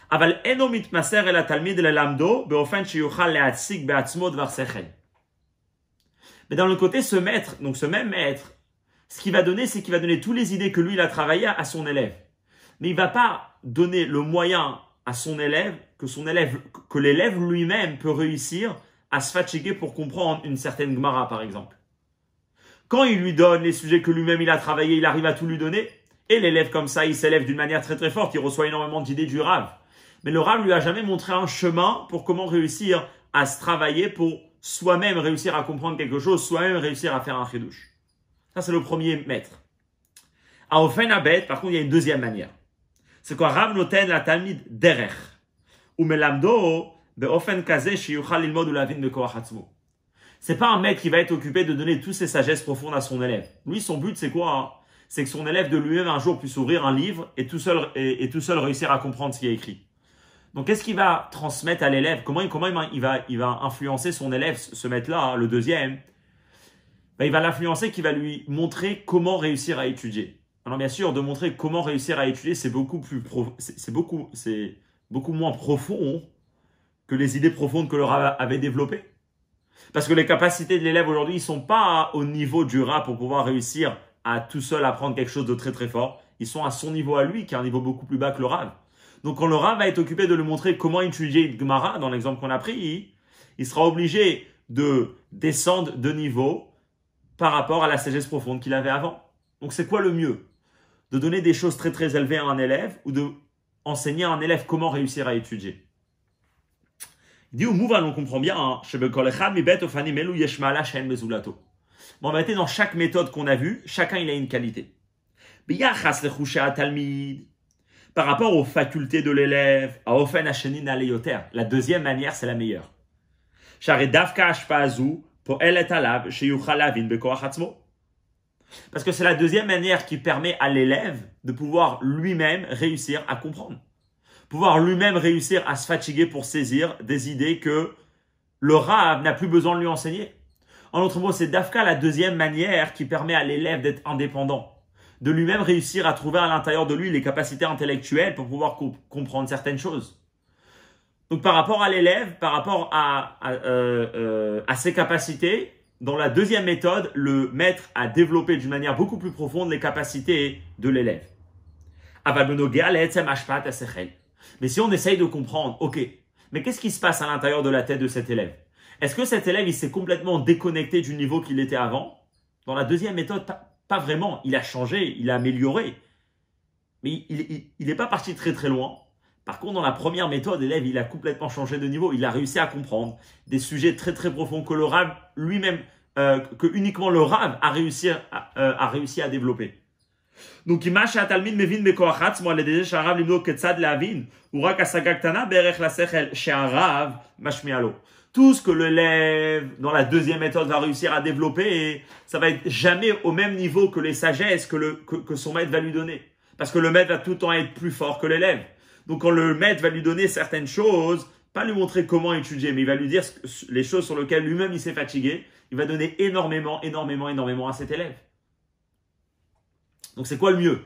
Aval eno mitmaser el atalmid el lamdo beofen sheyuchal lehatzig beatzmo dvar sechel. Mais dans le côté, ce maître, donc ce même maître, ce qu'il va donner, c'est qu'il va donner toutes les idées que lui, il a travaillé à son élève. Mais il ne va pas donner le moyen à son élève, que l'élève lui-même peut réussir à se fatiguer pour comprendre une certaine Gemara, par exemple. Quand il lui donne les sujets que lui-même il a travaillé, il arrive à tout lui donner, et l'élève comme ça, il s'élève d'une manière très très forte, il reçoit énormément d'idées du Rav. Mais le Rav lui a jamais montré un chemin pour comment réussir à se travailler pour soi-même réussir à comprendre quelque chose, soi-même réussir à faire un chidouche. Ça, c'est le premier maître. À Ofen Abed, par contre, il y a une deuxième manière. C'est quoi? Rav noten la talmid derech. Ou melamdo beofen kaze sheyuchal lilmod ulavin bekoach atzmo. C'est pas un maître qui va être occupé de donner toutes ses sagesses profondes à son élève. Lui, son but, c'est quoi? C'est que son élève de lui-même un jour puisse ouvrir un livre et tout seul réussir à comprendre ce qui est écrit. Donc, qu'est-ce qu'il va transmettre à l'élève? Comment il va influencer son élève, ce maître-là, le deuxième? Il va l'influencer, qu'il va lui montrer comment réussir à étudier. Alors, bien sûr, de montrer comment réussir à étudier, c'est beaucoup moins profond que les idées profondes que le Rav avait développées. Parce que les capacités de l'élève aujourd'hui, ils ne sont pas au niveau du Rav pour pouvoir réussir à tout seul apprendre quelque chose de très très fort. Ils sont à son niveau à lui, qui est un niveau beaucoup plus bas que le Rav. Donc, quand le Rav va être occupé de lui montrer comment étudier une Gemara, dans l'exemple qu'on a pris, il sera obligé de descendre de niveau par rapport à la sagesse profonde qu'il avait avant. Donc, c'est quoi le mieux? De donner des choses très très élevées à un élève ou de enseigner à un élève comment réussir à étudier? Il dit au Mouvan, on comprend bien, en vérité, dans chaque méthode qu'on a vue, chacun il a une qualité. Par rapport aux facultés de l'élève, à Ofen Hashenin Aleyoter, la deuxième manière, c'est la meilleure. Parce que c'est la deuxième manière qui permet à l'élève de pouvoir lui-même réussir à comprendre. Pouvoir lui-même réussir à se fatiguer pour saisir des idées que le Rav n'a plus besoin de lui enseigner. En d'autres mots, c'est Dafka la deuxième manière qui permet à l'élève d'être indépendant, de lui-même réussir à trouver à l'intérieur de lui les capacités intellectuelles pour pouvoir comprendre certaines choses. Donc par rapport à l'élève, par rapport à ses capacités, dans la deuxième méthode, le maître a développé d'une manière beaucoup plus profonde les capacités de l'élève. Mais si on essaye de comprendre, ok, mais qu'est-ce qui se passe à l'intérieur de la tête de cet élève? Est-ce que cet élève il s'est complètement déconnecté du niveau qu'il était avant? Dans la deuxième méthode, pas vraiment. Il a changé, il a amélioré. Mais il n'est pas parti très très loin. Par contre, dans la première méthode, l'élève, il a complètement changé de niveau. Il a réussi à comprendre des sujets très très profonds que le Rav lui-même, que uniquement le Rav a réussi à développer. Donc, Imash Atalmin Mevin Bekoachatz, moi, les déjà Sharav Limno Ketzad Lavin, ou Rak Asagaktana, Berech la Sechel, Sharav, Mashmialo. Tout ce que l'élève, dans la deuxième méthode, va réussir à développer, ça va être jamais au même niveau que les sagesses que son maître va lui donner. Parce que le maître va tout le temps être plus fort que l'élève. Donc, quand le maître va lui donner certaines choses, pas lui montrer comment étudier, mais il va lui dire les choses sur lesquelles lui-même il s'est fatigué, il va donner énormément à cet élève. Donc, c'est quoi le mieux?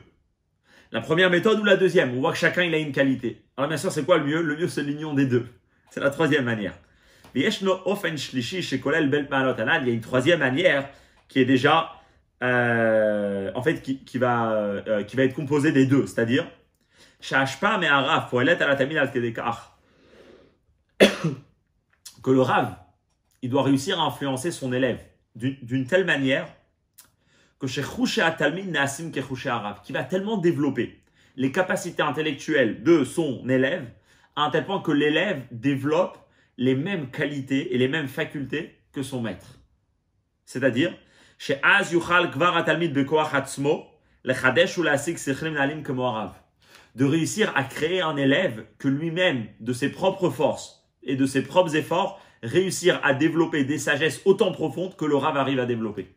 La première méthode ou la deuxième? On voit que chacun il a une qualité. Alors, bien sûr, c'est quoi le mieux? Le mieux, c'est l'union des deux. C'est la troisième manière. Il y a une troisième manière qui est déjà, en fait, qui va être composée des deux. C'est-à-dire, que le Rav, il doit réussir à influencer son élève d'une telle manière que qui va tellement développer les capacités intellectuelles de son élève à un tel point que l'élève développe les mêmes qualités et les mêmes facultés que son maître. C'est-à-dire, de réussir à créer un élève que lui-même, de ses propres forces et de ses propres efforts, réussir à développer des sagesses autant profondes que le Rav arrive à développer.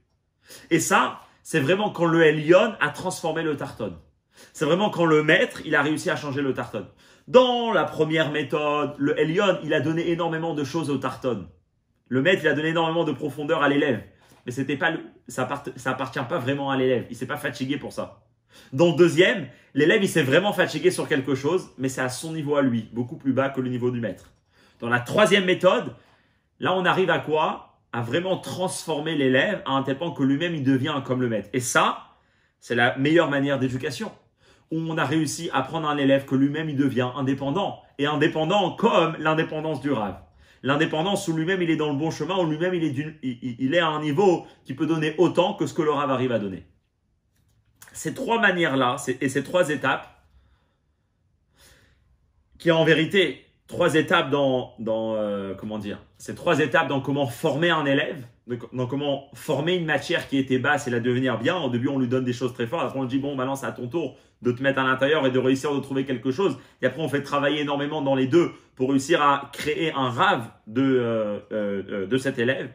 Et ça, c'est vraiment quand le Elyon a transformé le Tarton. C'est vraiment quand le maître, il a réussi à changer le Tarton. Dans la première méthode, le Elyon, il a donné énormément de choses au Tarton. Le maître, il a donné énormément de profondeur à l'élève. Mais c'était pas, ça appartient pas vraiment à l'élève. Il s'est pas fatigué pour ça. Dans le deuxième, l'élève, il s'est vraiment fatigué sur quelque chose, mais c'est à son niveau à lui, beaucoup plus bas que le niveau du maître. Dans la troisième méthode, là, on arrive à quoi? À vraiment transformer l'élève à un tel point que lui-même, il devient comme le maître. Et ça, c'est la meilleure manière d'éducation. Où on a réussi à prendre un élève que lui-même, il devient indépendant. Et indépendant comme l'indépendance du Rav. L'indépendance où lui-même, il est dans le bon chemin, où lui-même, il est à un niveau qui peut donner autant que ce que le Rav arrive à donner. Ces trois manières-là, et ces trois étapes, qui en vérité, trois étapes ces trois étapes dans comment former un élève, dans comment former une matière qui était basse et la devenir bien. Au début, on lui donne des choses très fortes. Après, on lui dit, bon, maintenant, c'est à ton tour de te mettre à l'intérieur et de réussir de trouver quelque chose. Et après, on fait travailler énormément dans les deux pour réussir à créer un Rav de cet élève.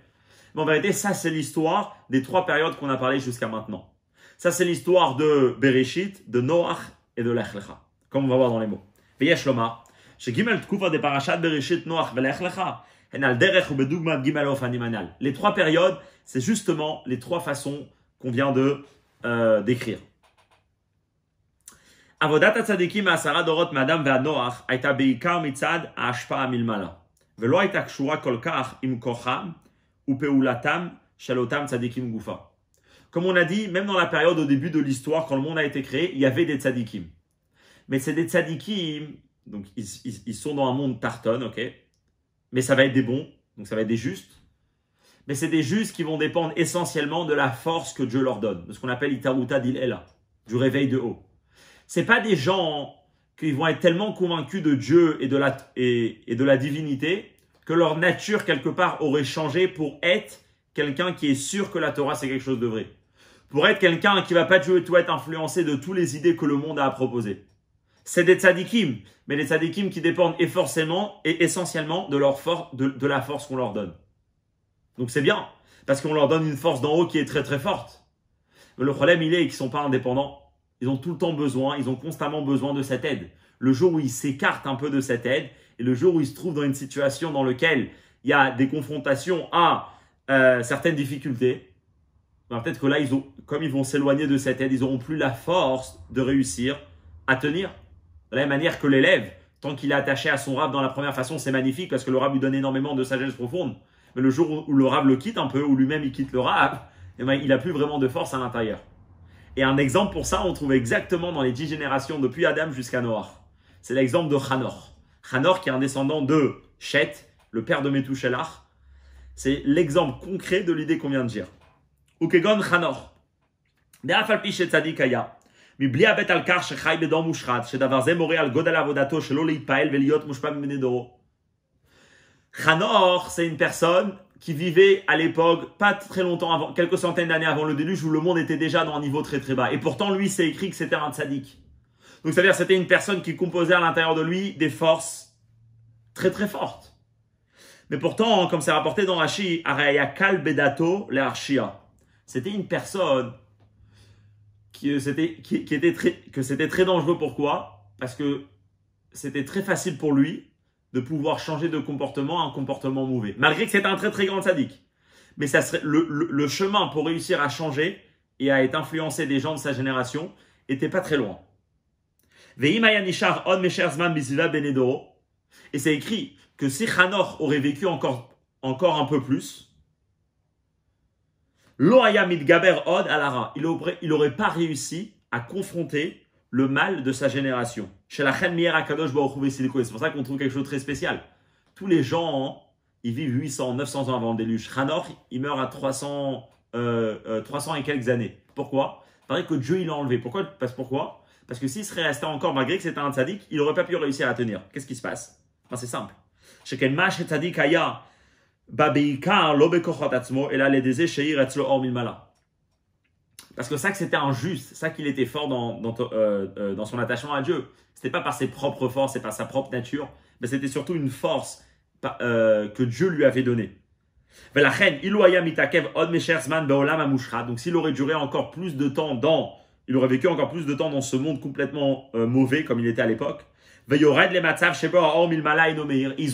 Mais en vérité, ça, c'est l'histoire des trois périodes qu'on a parlé jusqu'à maintenant. Ça, c'est l'histoire de Bereshit, de Noach et de Lech Lecha, comme on va voir dans les mots. Veyesh lomar, shegimel tkufa de parashat Bereshit, Noach ve Lech Lecha, henal derech u bedugmat gimel ofanim anal. Les trois périodes, c'est justement les trois façons qu'on vient de décrire. Avodat hatzadikim ma'asara dorot madam ve'ad Noach הייתה בעיקר מצד ההשפעה מלמעלה, ולא הייתה קשורה כל כך עם כוחם ופעולתם של אותם צדיקים גופה. Comme on a dit, même dans la période au début de l'histoire, quand le monde a été créé, il y avait des tzadikim. Mais c'est des tzadikim, donc ils sont dans un monde tarton, ok? Mais ça va être des bons, donc ça va être des justes. Mais c'est des justes qui vont dépendre essentiellement de la force que Dieu leur donne, de ce qu'on appelle Itaruta d'Il-Ela, du réveil de haut. C'est pas des gens qui vont être tellement convaincus de Dieu et de la divinité que leur nature, quelque part, aurait changé pour être quelqu'un qui est sûr que la Torah, c'est quelque chose de vrai. Pour être quelqu'un qui ne va pas du tout être influencé de toutes les idées que le monde a à proposer. C'est des tzadikim, mais des tzadikim qui dépendent essentiellement de la force qu'on leur donne. Donc c'est bien, parce qu'on leur donne une force d'en haut qui est très très forte. Mais le problème, il est qu'ils ne sont pas indépendants. Ils ont tout le temps besoin, ils ont constamment besoin de cette aide. Le jour où ils s'écartent un peu de cette aide, et le jour où ils se trouvent dans une situation dans laquelle il y a des confrontations à certaines difficultés, ben peut-être que là, comme ils vont s'éloigner de cette aide, ils n'auront plus la force de réussir à tenir. De la même manière que l'élève, tant qu'il est attaché à son Rav dans la première façon, c'est magnifique parce que le Rav lui donne énormément de sagesse profonde. Mais le jour où le Rav le quitte un peu, ou lui-même il quitte le Rav, eh ben, il n'a plus vraiment de force à l'intérieur. Et un exemple pour ça, on trouve exactement dans les 10 générations depuis Adam jusqu'à Noach. C'est l'exemple de Hanor. Hanor qui est un descendant de Shet, le père de Methuselah. C'est l'exemple concret de l'idée qu'on vient de dire. Ukegon Hanor. De'af al pi shetzadik haya. מבלי הבט על כך שחי בדור מושחת, שדבר זה מורה על גודל עבודתו שלא להתפעל ולהיות מושפע מבני דורו. Hanor, c'est une personne qui vivait à l'époque, pas très longtemps avant, quelques centaines d'années avant le déluge, où le monde était déjà dans un niveau très très bas. Et pourtant, lui, c'est écrit que c'était un tzaddik. Donc, c'est-à-dire que c'était une personne qui composait à l'intérieur de lui des forces très très fortes. Mais pourtant, comme c'est rapporté dans Rashi, Araya Kal Bedato le Arshia. C'était une personne que c'était très dangereux. Pourquoi? Parce que c'était très facile pour lui de pouvoir changer de comportement à un comportement mauvais. Malgré que c'était un très très grand sadique. Mais ça serait le chemin pour réussir à changer et à être influencé des gens de sa génération était pas très loin. Et c'est écrit que si Hanor aurait vécu encore un peu plus, Loaya Midgaber Od Alara, il n'aurait pas réussi à confronter le mal de sa génération. C'est pour ça qu'on trouve quelque chose de très spécial. Tous les gens, ils vivent 800, 900 ans avant le déluge. Hanor, il meurt à 300 et quelques années. Pourquoi? Il paraît que Dieu, il l'a enlevé. Pourquoi? Parce que s'il serait resté encore, malgré que c'était un tzaddik, il n'aurait pas pu réussir à tenir. Qu'est-ce qui se passe? C'est simple. Parce que ça, que c'était injuste, ça qu'il était fort dans son attachement à Dieu. C'était pas par ses propres forces, c'est par sa propre nature, mais c'était surtout une force que Dieu lui avait donnée. Donc s'il aurait duré encore plus de temps il aurait vécu encore plus de temps dans ce monde complètement mauvais comme il était à l'époque. Il se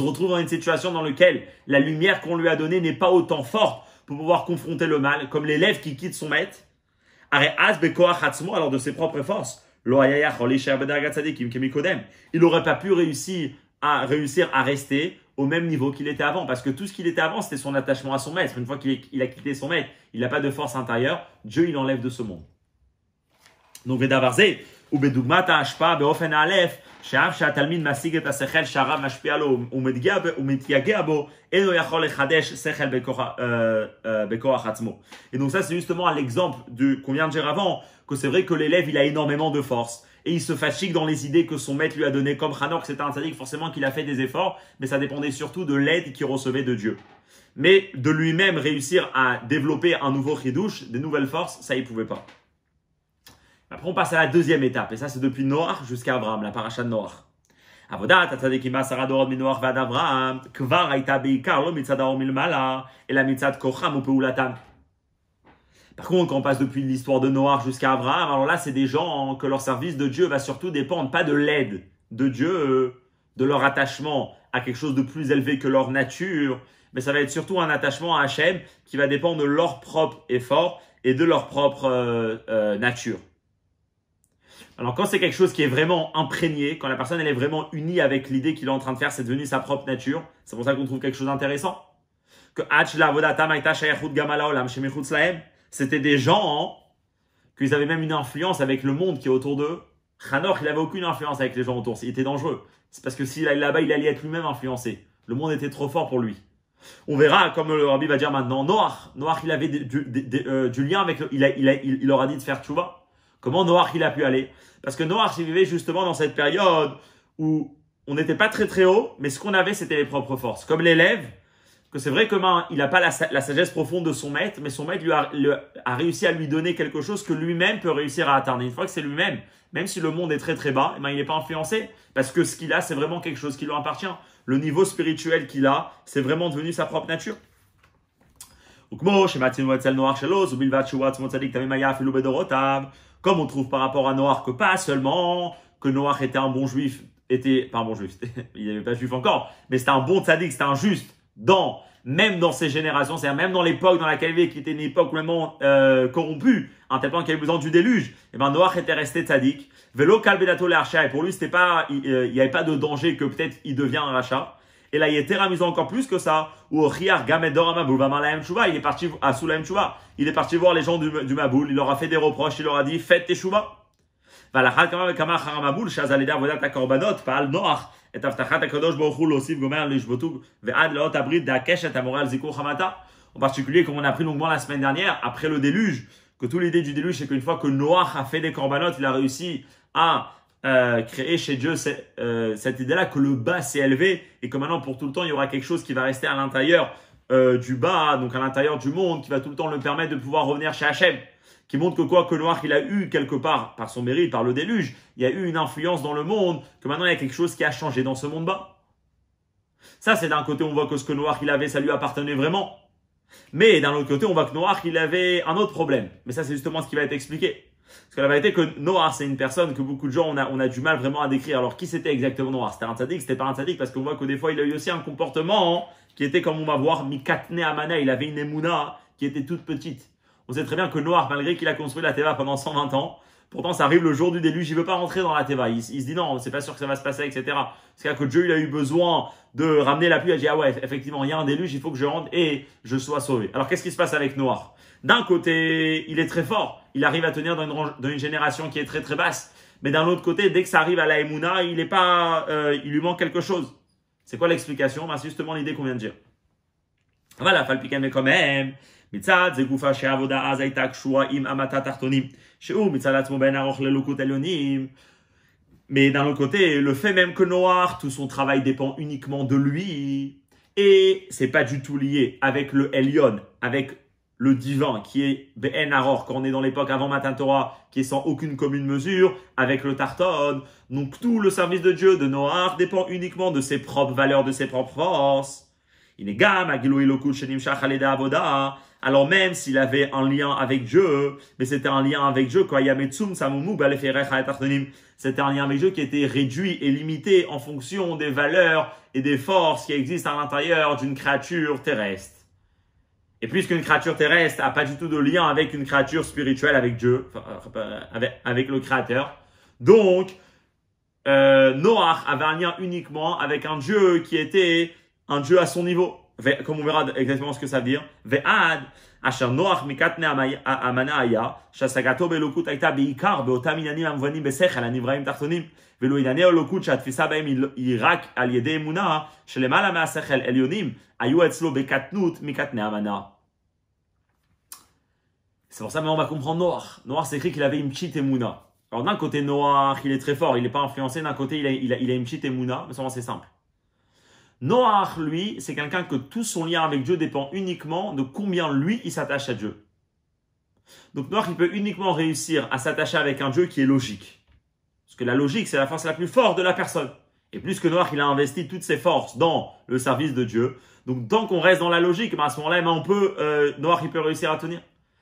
retrouve dans une situation dans laquelle la lumière qu'on lui a donnée n'est pas autant forte pour pouvoir confronter le mal, comme l'élève qui quitte son maître. Alors de ses propres forces, il n'aurait pas pu réussir à rester au même niveau qu'il était avant, parce que tout ce qu'il était avant, c'était son attachement à son maître. Une fois qu'il a quitté son maître, il n'a pas de force intérieure, Dieu il enlève de ce monde. Donc Vedavarze, ou Bedugmata Ashpa, Beofen Aleph, שאף שהתלמיד משיג את השכל שהרב משפיע לו ומתייגע בו, אינו יכול לחדש שכל בכוח עצמו. Et donc ça c'est justement l'exemple qu'on vient de dire avant, que c'est vrai que l'élève il a énormément de force et il se fatigue dans les idées que son maître lui a données, comme Hanor que c'était un tzaddik, forcément qu'il a fait des efforts, mais ça dépendait surtout de l'aide qu'il recevait de Dieu. Mais de lui-même réussir à développer un nouveau chidouche, des nouvelles forces, ça il pouvait pas. Après, on passe à la deuxième étape, et ça, c'est depuis Noach jusqu'à Abraham, la paracha de Noach. Avodat, tzadikim asara dorot min Noach ועד Abraham, כבר הייתה בעיקר לא מצד האור מלמעלה, אלא מצד כוחם ופעולתם. Par contre, quand on passe depuis l'histoire de Noach jusqu'à Abraham, alors là, c'est des gens que leur service de Dieu va surtout dépendre, pas de l'aide de Dieu, de leur attachement à quelque chose de plus élevé que leur nature, mais ça va être surtout un attachement à Hachem qui va dépendre de leur propre effort et de leur propre nature. Alors quand c'est quelque chose qui est vraiment imprégné, quand la personne elle est vraiment unie avec l'idée qu'il est en train de faire, c'est devenu sa propre nature, c'est pour ça qu'on trouve quelque chose d'intéressant. Que c'était des gens qu'ils avaient même une influence avec le monde qui est autour d'eux. Hanor, il n'avait aucune influence avec les gens autour, il était dangereux. C'est parce que s'il allait là-bas, il allait être lui-même influencé. Le monde était trop fort pour lui. On verra, comme le Rabbi va dire maintenant, Noach il avait du lien avec, il leur a dit de faire tchouva. Comment Noach il a pu aller? Parce que Noach il vivait justement dans cette période où on n'était pas très très haut, mais ce qu'on avait c'était les propres forces. Comme l'élève, que c'est vrai que il n'a pas la sagesse profonde de son maître, mais son maître a réussi à lui donner quelque chose que lui-même peut réussir à atteindre. Une fois que c'est lui-même, même si le monde est très très bas, il n'est pas influencé, parce que ce qu'il a c'est vraiment quelque chose qui lui appartient. Le niveau spirituel qu'il a, c'est vraiment devenu sa propre nature. Comme on trouve par rapport à Noach que pas seulement que Noach était un bon juif, pas un bon juif, il n'avait pas juif encore, mais c'était un bon tzaddik, c'était un juste, même dans ses générations, c'est-à-dire même dans l'époque dans laquelle il vivait, qui était une époque vraiment corrompue, un tel point qu'il y avait besoin du déluge, et ben Noach était resté tzaddik, velo kalbedato le rachat, et pour lui c'était pas, il n'y avait pas de danger que peut-être il devient un rachat. Et là, il était ramusant encore plus que ça. Ou Riar Gamedor Maboul va la Chouva. Il est parti à Soulaim Chouva. Il est parti voir les gens du Maboul. Il leur a fait des reproches. Il leur a dit faites tes Chouva. Valachal Kama Kama Haramaboul. Shazaleda Vodat Akorbanot. Paal Noach. Et Aftachat Akadosh Baruchou Losif Gomer Lishvotu. Ve'ad Leot Abrid Dakesh et Amoral Zikur Hamata. En particulier, comme on a appris longuement la semaine dernière, après le déluge, que toute l'idée du déluge, c'est qu'une fois que Noach a fait des Korbanot, il a réussi à créer chez Dieu cette idée-là que le bas s'est élevé et que maintenant pour tout le temps il y aura quelque chose qui va rester à l'intérieur du bas, donc à l'intérieur du monde, qui va tout le temps le permettre de pouvoir revenir chez Hachem, qui montre que quoi que Noach il a eu quelque part, par son mérite, par le déluge, il y a eu une influence dans le monde, que maintenant il y a quelque chose qui a changé dans ce monde bas. Ça, c'est d'un côté, on voit que ce que Noach il avait, ça lui appartenait vraiment. Mais d'un autre côté, on voit que Noach il avait un autre problème. Mais ça, c'est justement ce qui va être expliqué. Parce que la vérité que Noach, c'est une personne que beaucoup de gens, on a du mal vraiment à décrire. Alors, qui c'était exactement Noach? C'était un tzaddik, c'était pas un tzaddik, parce qu'on voit que des fois, il a eu aussi un comportement qui était, comme on va voir, mikatne amana. Il avait une émouna qui était toute petite. On sait très bien que Noach, malgré qu'il a construit la Teva pendant 120 ans, pourtant, ça arrive le jour du déluge, il veut pas rentrer dans la Teva. Il se dit non, c'est pas sûr que ça va se passer, etc. C'est que Dieu, il a eu besoin de ramener la pluie. Il a dit, ah ouais, effectivement, il y a un déluge, il faut que je rentre et je sois sauvé. Alors, qu'est-ce qui se passe avec Noach? D'un côté, il est très fort. Il arrive à tenir dans une génération qui est très très basse. Mais d'un autre côté, dès que ça arrive à la Emouna, il lui manque quelque chose. C'est quoi l'explication? C'est justement l'idée qu'on vient de dire. Voilà, falpikan mais quand même. מצד זה גופה שהעבודה אז הייתה קשורה עם המתת תחתונים, שהוא מצד עצמו בין ארוך ללוקות עליונים. Mais d'un autre côté, le fait même que Noach, tout son travail dépend uniquement de lui, et c'est pas du tout lié avec le Elyon, avec le divin, qui est Ben Aror, quand on est dans l'époque avant Matan Torah, qui est sans aucune commune mesure, avec le Tarton. Donc tout le service de Dieu, de Noach, dépend uniquement de ses propres valeurs, de ses propres forces. Alors même s'il avait un lien avec Dieu, mais c'était un lien avec Dieu, c'était un lien avec Dieu qui était réduit et limité en fonction des valeurs et des forces qui existent à l'intérieur d'une créature terrestre. Et puisqu'une créature terrestre n'a pas du tout de lien avec une créature spirituelle, avec Dieu, avec le Créateur, donc Noach avait un lien uniquement avec un Dieu qui était un Dieu à son niveau. Comme on verra exactement ce que ça veut dire. Ve'ad, asher Noach mikatne amana aya, shasagato belokut aita beikar beotam inanim amvanim besechel anivraim tartonim, velo inane olokut shatfisa bahem irak al yede emuna, shelemala me'asechel elyonim, ayu etzlo bekatnut mikatne amana. C'est pour ça que on va comprendre Noach. Noach, c'est écrit qu'il avait une petite emuna. Alors d'un côté, Noach, il est très fort, il n'est pas influencé. D'un côté, il a une petite emuna, mais c'est simple. Noach, lui, c'est quelqu'un que tout son lien avec Dieu dépend uniquement de combien lui, il s'attache à Dieu. Donc Noach, il peut uniquement réussir à s'attacher avec un Dieu qui est logique. Parce que la logique, c'est la force la plus forte de la personne. Et plus que Noach, il a investi toutes ses forces dans le service de Dieu. Donc tant qu'on reste dans la logique, à ce moment-là, Noach, il peut réussir à tenir.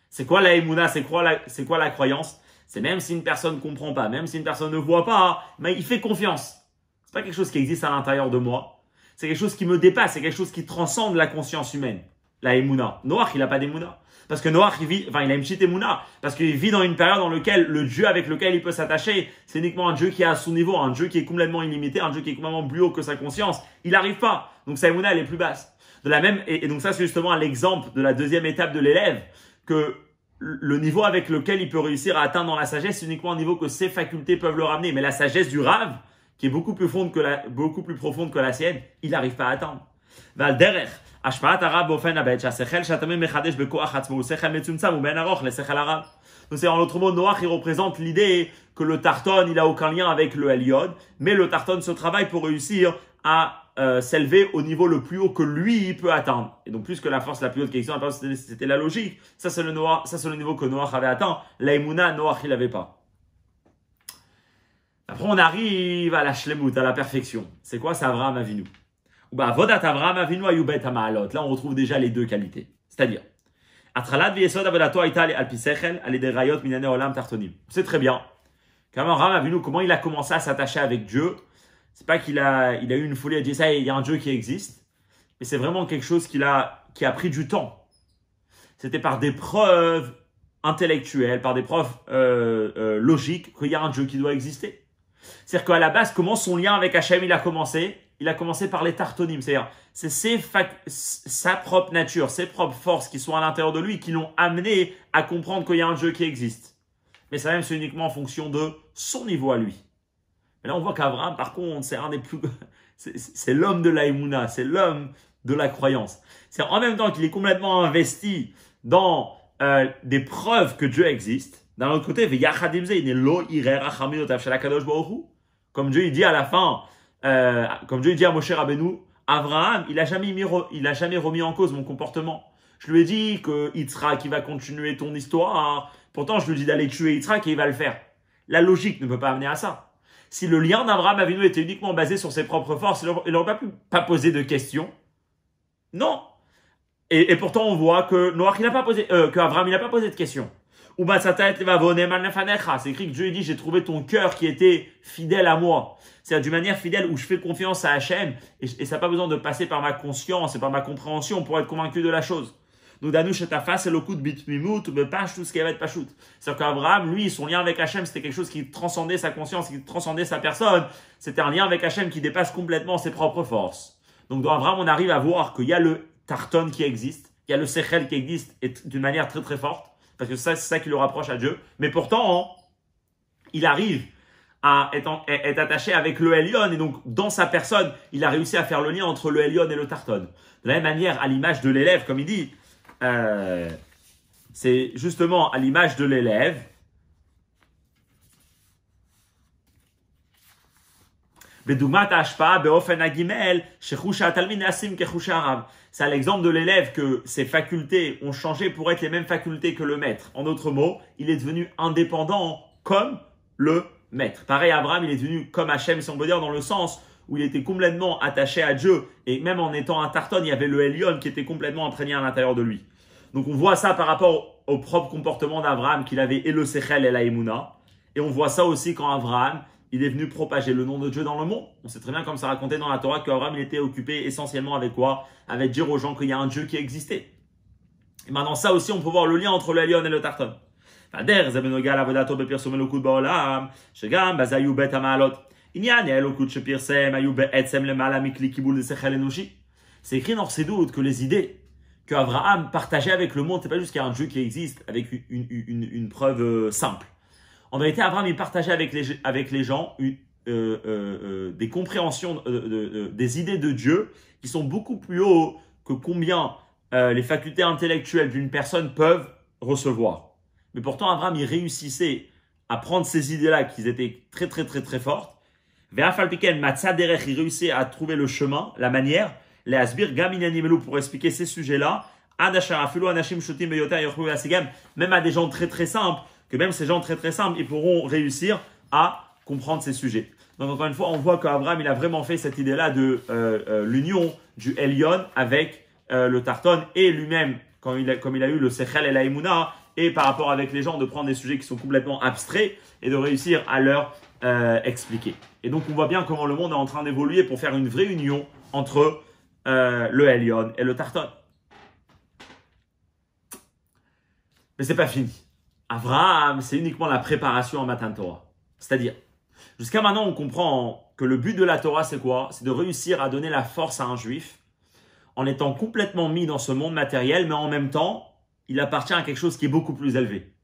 C'est quoi la émouna? C'est quoi la croyance? C'est même si une personne ne comprend pas, même si une personne ne voit pas, mais il fait confiance. C'est pas quelque chose qui existe à l'intérieur de moi. C'est quelque chose qui me dépasse, c'est quelque chose qui transcende la conscience humaine. La émouna. Noach, il n'a pas d'émouna. Parce que Noach, il a une petite émouna. Parce qu'il vit dans une période dans laquelle le Dieu avec lequel il peut s'attacher, c'est uniquement un Dieu qui est à son niveau, un Dieu qui est complètement illimité, un Dieu qui est complètement plus haut que sa conscience. Il n'arrive pas. Donc sa émouna, elle est plus basse. De la même, et donc ça, c'est justement l'exemple de la deuxième étape de l'élève, que le niveau avec lequel il peut réussir à atteindre dans la sagesse, c'est uniquement un niveau que ses facultés peuvent le ramener. Mais la sagesse du Rav, qui est beaucoup plus profonde que la sienne, il n'arrive pas à atteindre. Donc c'est en l'autre mot, Noach, il représente l'idée que le Tarton, il n'a aucun lien avec le Eliod, mais le Tarton se travaille pour réussir à s'élever au niveau le plus haut que lui il peut atteindre. Et donc plus que la force la plus haute qui existe, c'était la logique. Ça c'est le niveau que Noach avait atteint. La Emouna, Noach il l'avait pas. Après, on arrive à la shlemut, à la perfection. C'est quoi? C'est Avraham Avinu. Vodat Avraham Avinu ayubet ha'ma'alot. Là, on retrouve déjà les deux qualités. C'est-à-dire, Atralat v'yesod avodato aita al pisechel al yedei rayot minane olam tartonim. C'est très bien. Avraham Avinu, comment il a commencé à s'attacher avec Dieu? C'est pas qu'il a eu une folie à dire ça, il y a un Dieu qui existe. Mais c'est vraiment quelque chose qui a pris du temps. C'était par des preuves intellectuelles, par des preuves logiques qu'il y a un Dieu qui doit exister. C'est-à-dire qu'à la base, comment son lien avec Hachem il a commencé? Il a commencé par les tartonim, c'est-à-dire c'est sa propre nature, ses propres forces qui sont à l'intérieur de lui qui l'ont amené à comprendre qu'il y a un Dieu qui existe. Mais ça même c'est uniquement en fonction de son niveau à lui. Mais là on voit qu'Abraham par contre c'est un des plus, c'est l'homme de la Emouna, c'est l'homme de la croyance. C'est en même temps qu'il est complètement investi dans des preuves que Dieu existe. D'un autre côté, comme Dieu il dit à la fin, comme Dieu il dit à Moshe Rabbeinu, Abraham, il a jamais remis en cause mon comportement. Je lui ai dit que Yitzhak, il va continuer ton histoire. Pourtant, je lui dis d'aller tuer Yitzhak et il va le faire. La logique ne peut pas amener à ça. Si le lien d'Abraham Avinu était uniquement basé sur ses propres forces, il n'aurait pas posé de questions. Non. Et pourtant, on voit que Noach, qu'Abraham, il n'a pas posé de questions. C'est écrit que Dieu dit, j'ai trouvé ton cœur qui était fidèle à moi. C'est-à-dire d'une manière fidèle où je fais confiance à Hachem et ça n'a pas besoin de passer par ma conscience et par ma compréhension pour être convaincu de la chose. Nous danouche ta face et le coup de bitmimout, mais pas tout ce qui va être pachout. C'est-à-dire qu'Abraham, lui, son lien avec Hachem, c'était quelque chose qui transcendait sa conscience, qui transcendait sa personne. C'était un lien avec Hachem qui dépasse complètement ses propres forces. Donc dans Abraham, on arrive à voir qu'il y a le tarton qui existe, il y a le sechel qui existe et d'une manière très très forte. Parce que c'est ça qui le rapproche à Dieu. Mais pourtant, il arrive à être attaché avec le Elyon. Et donc, dans sa personne, il a réussi à faire le lien entre le Elyon et le Tarton. De la même manière, à l'image de l'élève, comme il dit, c'est justement à l'image de l'élève. C'est à l'exemple de l'élève que ses facultés ont changé pour être les mêmes facultés que le maître. En d'autres mots, il est devenu indépendant comme le maître. Pareil, Abraham, il est devenu comme Hachem, si on peut dire, dans le sens où il était complètement attaché à Dieu. Et même en étant un tarton, il y avait le Elyon qui était complètement imprégné à l'intérieur de lui. Donc on voit ça par rapport au propre comportement d'Abraham, qu'il avait et le Sechel et la Emouna. Et on voit ça aussi quand Abraham, il est venu propager le nom de Dieu dans le monde. On sait très bien, comme ça raconté dans la Torah, qu'Abraham, il était occupé essentiellement avec quoi? Avec dire aux gens qu'il y a un Dieu qui existait. Et maintenant, ça aussi, on peut voir le lien entre le Elyon et le Tarton. C'est écrit dans ces doutes que les idées qu'Abraham partageait avec le monde, c'est pas juste qu'il y a un Dieu qui existe avec une preuve simple. En vérité, Abraham, il partageait avec les gens des compréhensions, des idées de Dieu qui sont beaucoup plus haut que combien les facultés intellectuelles d'une personne peuvent recevoir. Mais pourtant, Abraham, il réussissait à prendre ces idées-là qui étaient très, très, très, très fortes. Il réussissait à trouver le chemin, la manière, les asbir, pour expliquer ces sujets-là, même à des gens très, très simples, que même ces gens très très simples, ils pourront réussir à comprendre ces sujets. Donc encore une fois, on voit qu'Abraham, il a vraiment fait cette idée-là de l'union du Elyon avec le Tarton et lui-même, comme il a eu le Sechel et la Emouna, et par rapport avec les gens, de prendre des sujets qui sont complètement abstraits et de réussir à leur expliquer. Et donc on voit bien comment le monde est en train d'évoluer pour faire une vraie union entre le Elyon et le Tarton. Mais c'est pas fini. Abraham, c'est uniquement la préparation en Matan Torah. C'est-à-dire, jusqu'à maintenant, on comprend que le but de la Torah, c'est quoi? C'est de réussir à donner la force à un juif en étant complètement mis dans ce monde matériel, mais en même temps, il appartient à quelque chose qui est beaucoup plus élevé.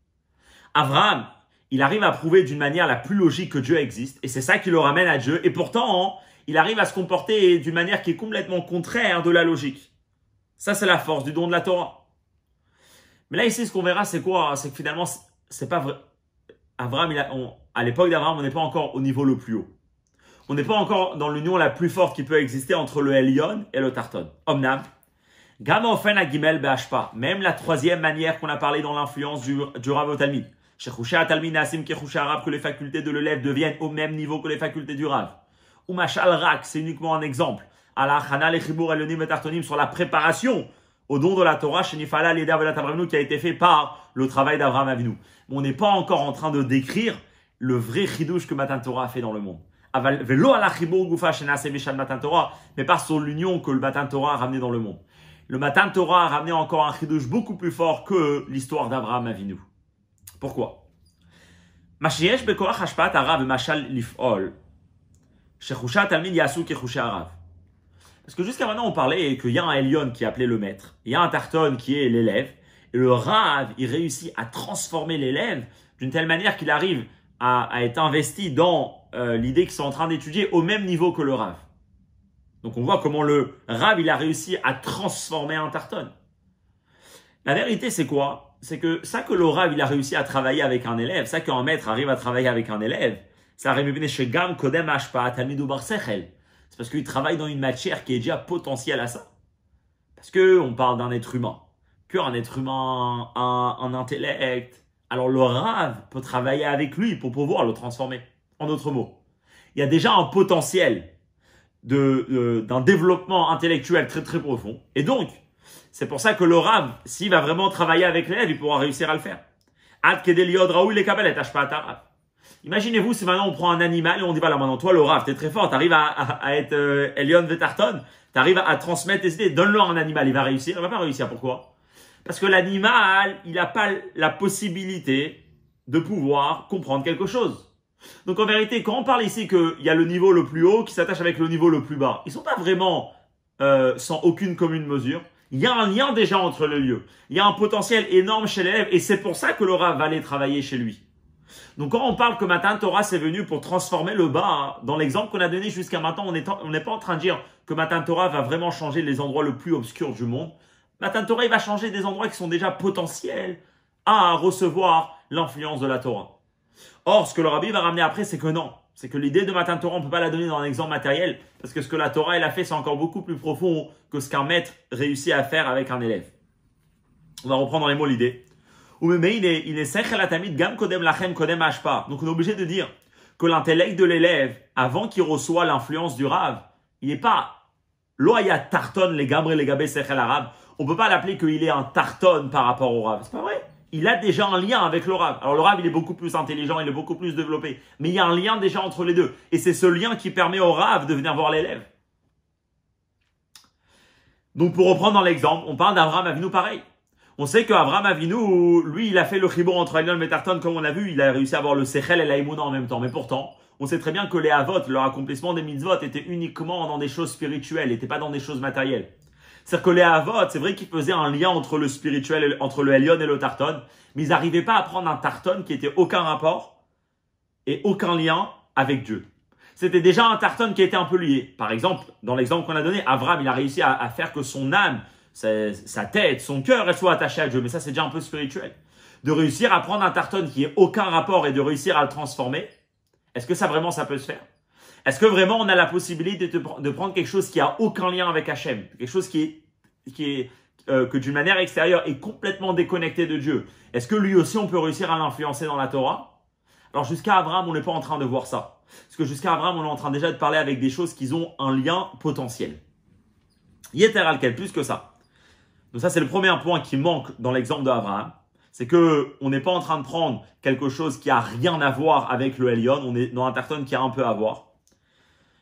Abraham, il arrive à prouver d'une manière la plus logique que Dieu existe, et c'est ça qui le ramène à Dieu, et pourtant, il arrive à se comporter d'une manière qui est complètement contraire de la logique. Ça, c'est la force du don de la Torah. Mais là, ici, ce qu'on verra, c'est quoi? C'est que finalement, c'est pas vrai. Abraham, à l'époque d'Abraham, on n'est pas encore au niveau le plus haut. On n'est pas encore dans l'union la plus forte qui peut exister entre le Elyon et le Tarton. Omnam, Gama Ofen Agimel Be'ashpa, même la troisième manière qu'on a parlé dans l'influence du Rav au Talmid. Shechusha Talmid Nasim Kechusha Rav, que les facultés de l'élève deviennent au même niveau que les facultés du Rav. Ou Mashal Rak, c'est uniquement un exemple. Ala Chana Lechibur Elonim et Tartonim, sur la préparation au don de la Torah, chez Nifala Leda Velat Avraham, qui a été fait par le travail d'Avraham Avinu. Mais on n'est pas encore en train de décrire le vrai chidouche que Matan Torah a fait dans le monde. Mais par son l'union que le Matan Torah a ramené dans le monde. Le Matan Torah a ramené encore un chidouche beaucoup plus fort que l'histoire d'Avraham Avinu. Pourquoi? Parce que jusqu'à maintenant, on parlait qu'il y a un Elyon qui est appelé le maître, il y a un Tarton qui est l'élève, et le Rav, il réussit à transformer l'élève d'une telle manière qu'il arrive à être investi dans l'idée qu'ils sont en train d'étudier au même niveau que le Rav. Donc on voit comment le Rav, il a réussi à transformer un Tarton. La vérité, c'est quoi? C'est que ça que le Rav, il a réussi à travailler avec un élève, ça qu'un maître arrive à travailler avec un élève, ça arrive chez Gam Kodem Ashpa Talmidou Bar Sechel. C'est parce qu'il travaille dans une matière qui est déjà potentielle à ça. Parce qu'on parle d'un être humain. Qu'un être humain a un intellect. Alors le Rav peut travailler avec lui pour pouvoir le transformer. En d'autres mots, il y a déjà un potentiel d'un développement intellectuel très très profond. Et donc, c'est pour ça que le Rav, s'il va vraiment travailler avec l'élève, il pourra réussir à le faire. Imaginez-vous si maintenant on prend un animal et on dit voilà maintenant toi le Rav, t'es très fort, t'arrives à être Elion Vetarton, t'arrives à transmettre tes idées, donne-le à un animal, il va réussir, il va pas réussir, pourquoi? Parce que l'animal, il n'a pas la possibilité de pouvoir comprendre quelque chose. Donc en vérité, quand on parle ici qu'il y a le niveau le plus haut qui s'attache avec le niveau le plus bas, ils sont pas vraiment sans aucune commune mesure. Il y a un lien déjà entre les lieux. Il y a un potentiel énorme chez l'élève et c'est pour ça que le Rav va aller travailler chez lui. Donc quand on parle que Matan Torah c'est venu pour transformer le bas, hein, dans l'exemple qu'on a donné jusqu'à maintenant, on n'est pas en train de dire que Matan Torah va vraiment changer les endroits les plus obscurs du monde. Matan Torah il va changer des endroits qui sont déjà potentiels à recevoir l'influence de la Torah. Or, ce que le Rabbi va ramener après, c'est que non. C'est que l'idée de Matan Torah, on ne peut pas la donner dans un exemple matériel, parce que ce que la Torah elle a fait, c'est encore beaucoup plus profond que ce qu'un maître réussit à faire avec un élève. On va reprendre dans les mots l'idée. Donc on est obligé de dire que l'intellect de l'élève, avant qu'il reçoive l'influence du Rav, il n'est pas loya tarton les gamre les gabé sechel arabe. On ne peut pas l'appeler qu'il est un tarton par rapport au Rav. C'est pas vrai. Il a déjà un lien avec le Rav. Alors le Rav, il est beaucoup plus intelligent, il est beaucoup plus développé. Mais il y a un lien déjà entre les deux. Et c'est ce lien qui permet au Rav de venir voir l'élève. Donc pour reprendre dans l'exemple, on parle d'Avraham Avinu pareil. On sait qu'Avraham Avinu, lui, il a fait le chibur entre Elion et Tarton, comme on a vu, il a réussi à avoir le Sechel et la Emouna en même temps. Mais pourtant, on sait très bien que les Avot, leur accomplissement des mitzvot, était uniquement dans des choses spirituelles, n'était pas dans des choses matérielles. C'est-à-dire que les Avot, c'est vrai qu'ils faisaient un lien entre le spirituel, entre le Elion et le Tarton, mais ils n'arrivaient pas à prendre un Tarton qui était aucun rapport et aucun lien avec Dieu. C'était déjà un Tarton qui était un peu lié. Par exemple, dans l'exemple qu'on a donné, Avraham, il a réussi à faire que son âme, sa tête, son cœur, elle soit attachée à Dieu. Mais ça, c'est déjà un peu spirituel. De réussir à prendre un Tarton qui n'a aucun rapport et de réussir à le transformer, est-ce que ça vraiment, ça peut se faire? Est-ce que vraiment on a la possibilité de prendre quelque chose qui a aucun lien avec Hachem, quelque chose que d'une manière extérieure est complètement déconnecté de Dieu? Est-ce que lui aussi on peut réussir à l'influencer dans la Torah? Alors jusqu'à Abraham, on n'est pas en train de voir ça. Parce que jusqu'à Abraham, on est en train déjà de parler avec des choses qui ont un lien potentiel. Yeter al-kel, plus que ça. Donc ça c'est le premier point qui manque dans l'exemple d'Abraham. C'est que on n'est pas en train de prendre quelque chose qui a rien à voir avec le Elion, on est dans un Tarton qui a un peu à voir.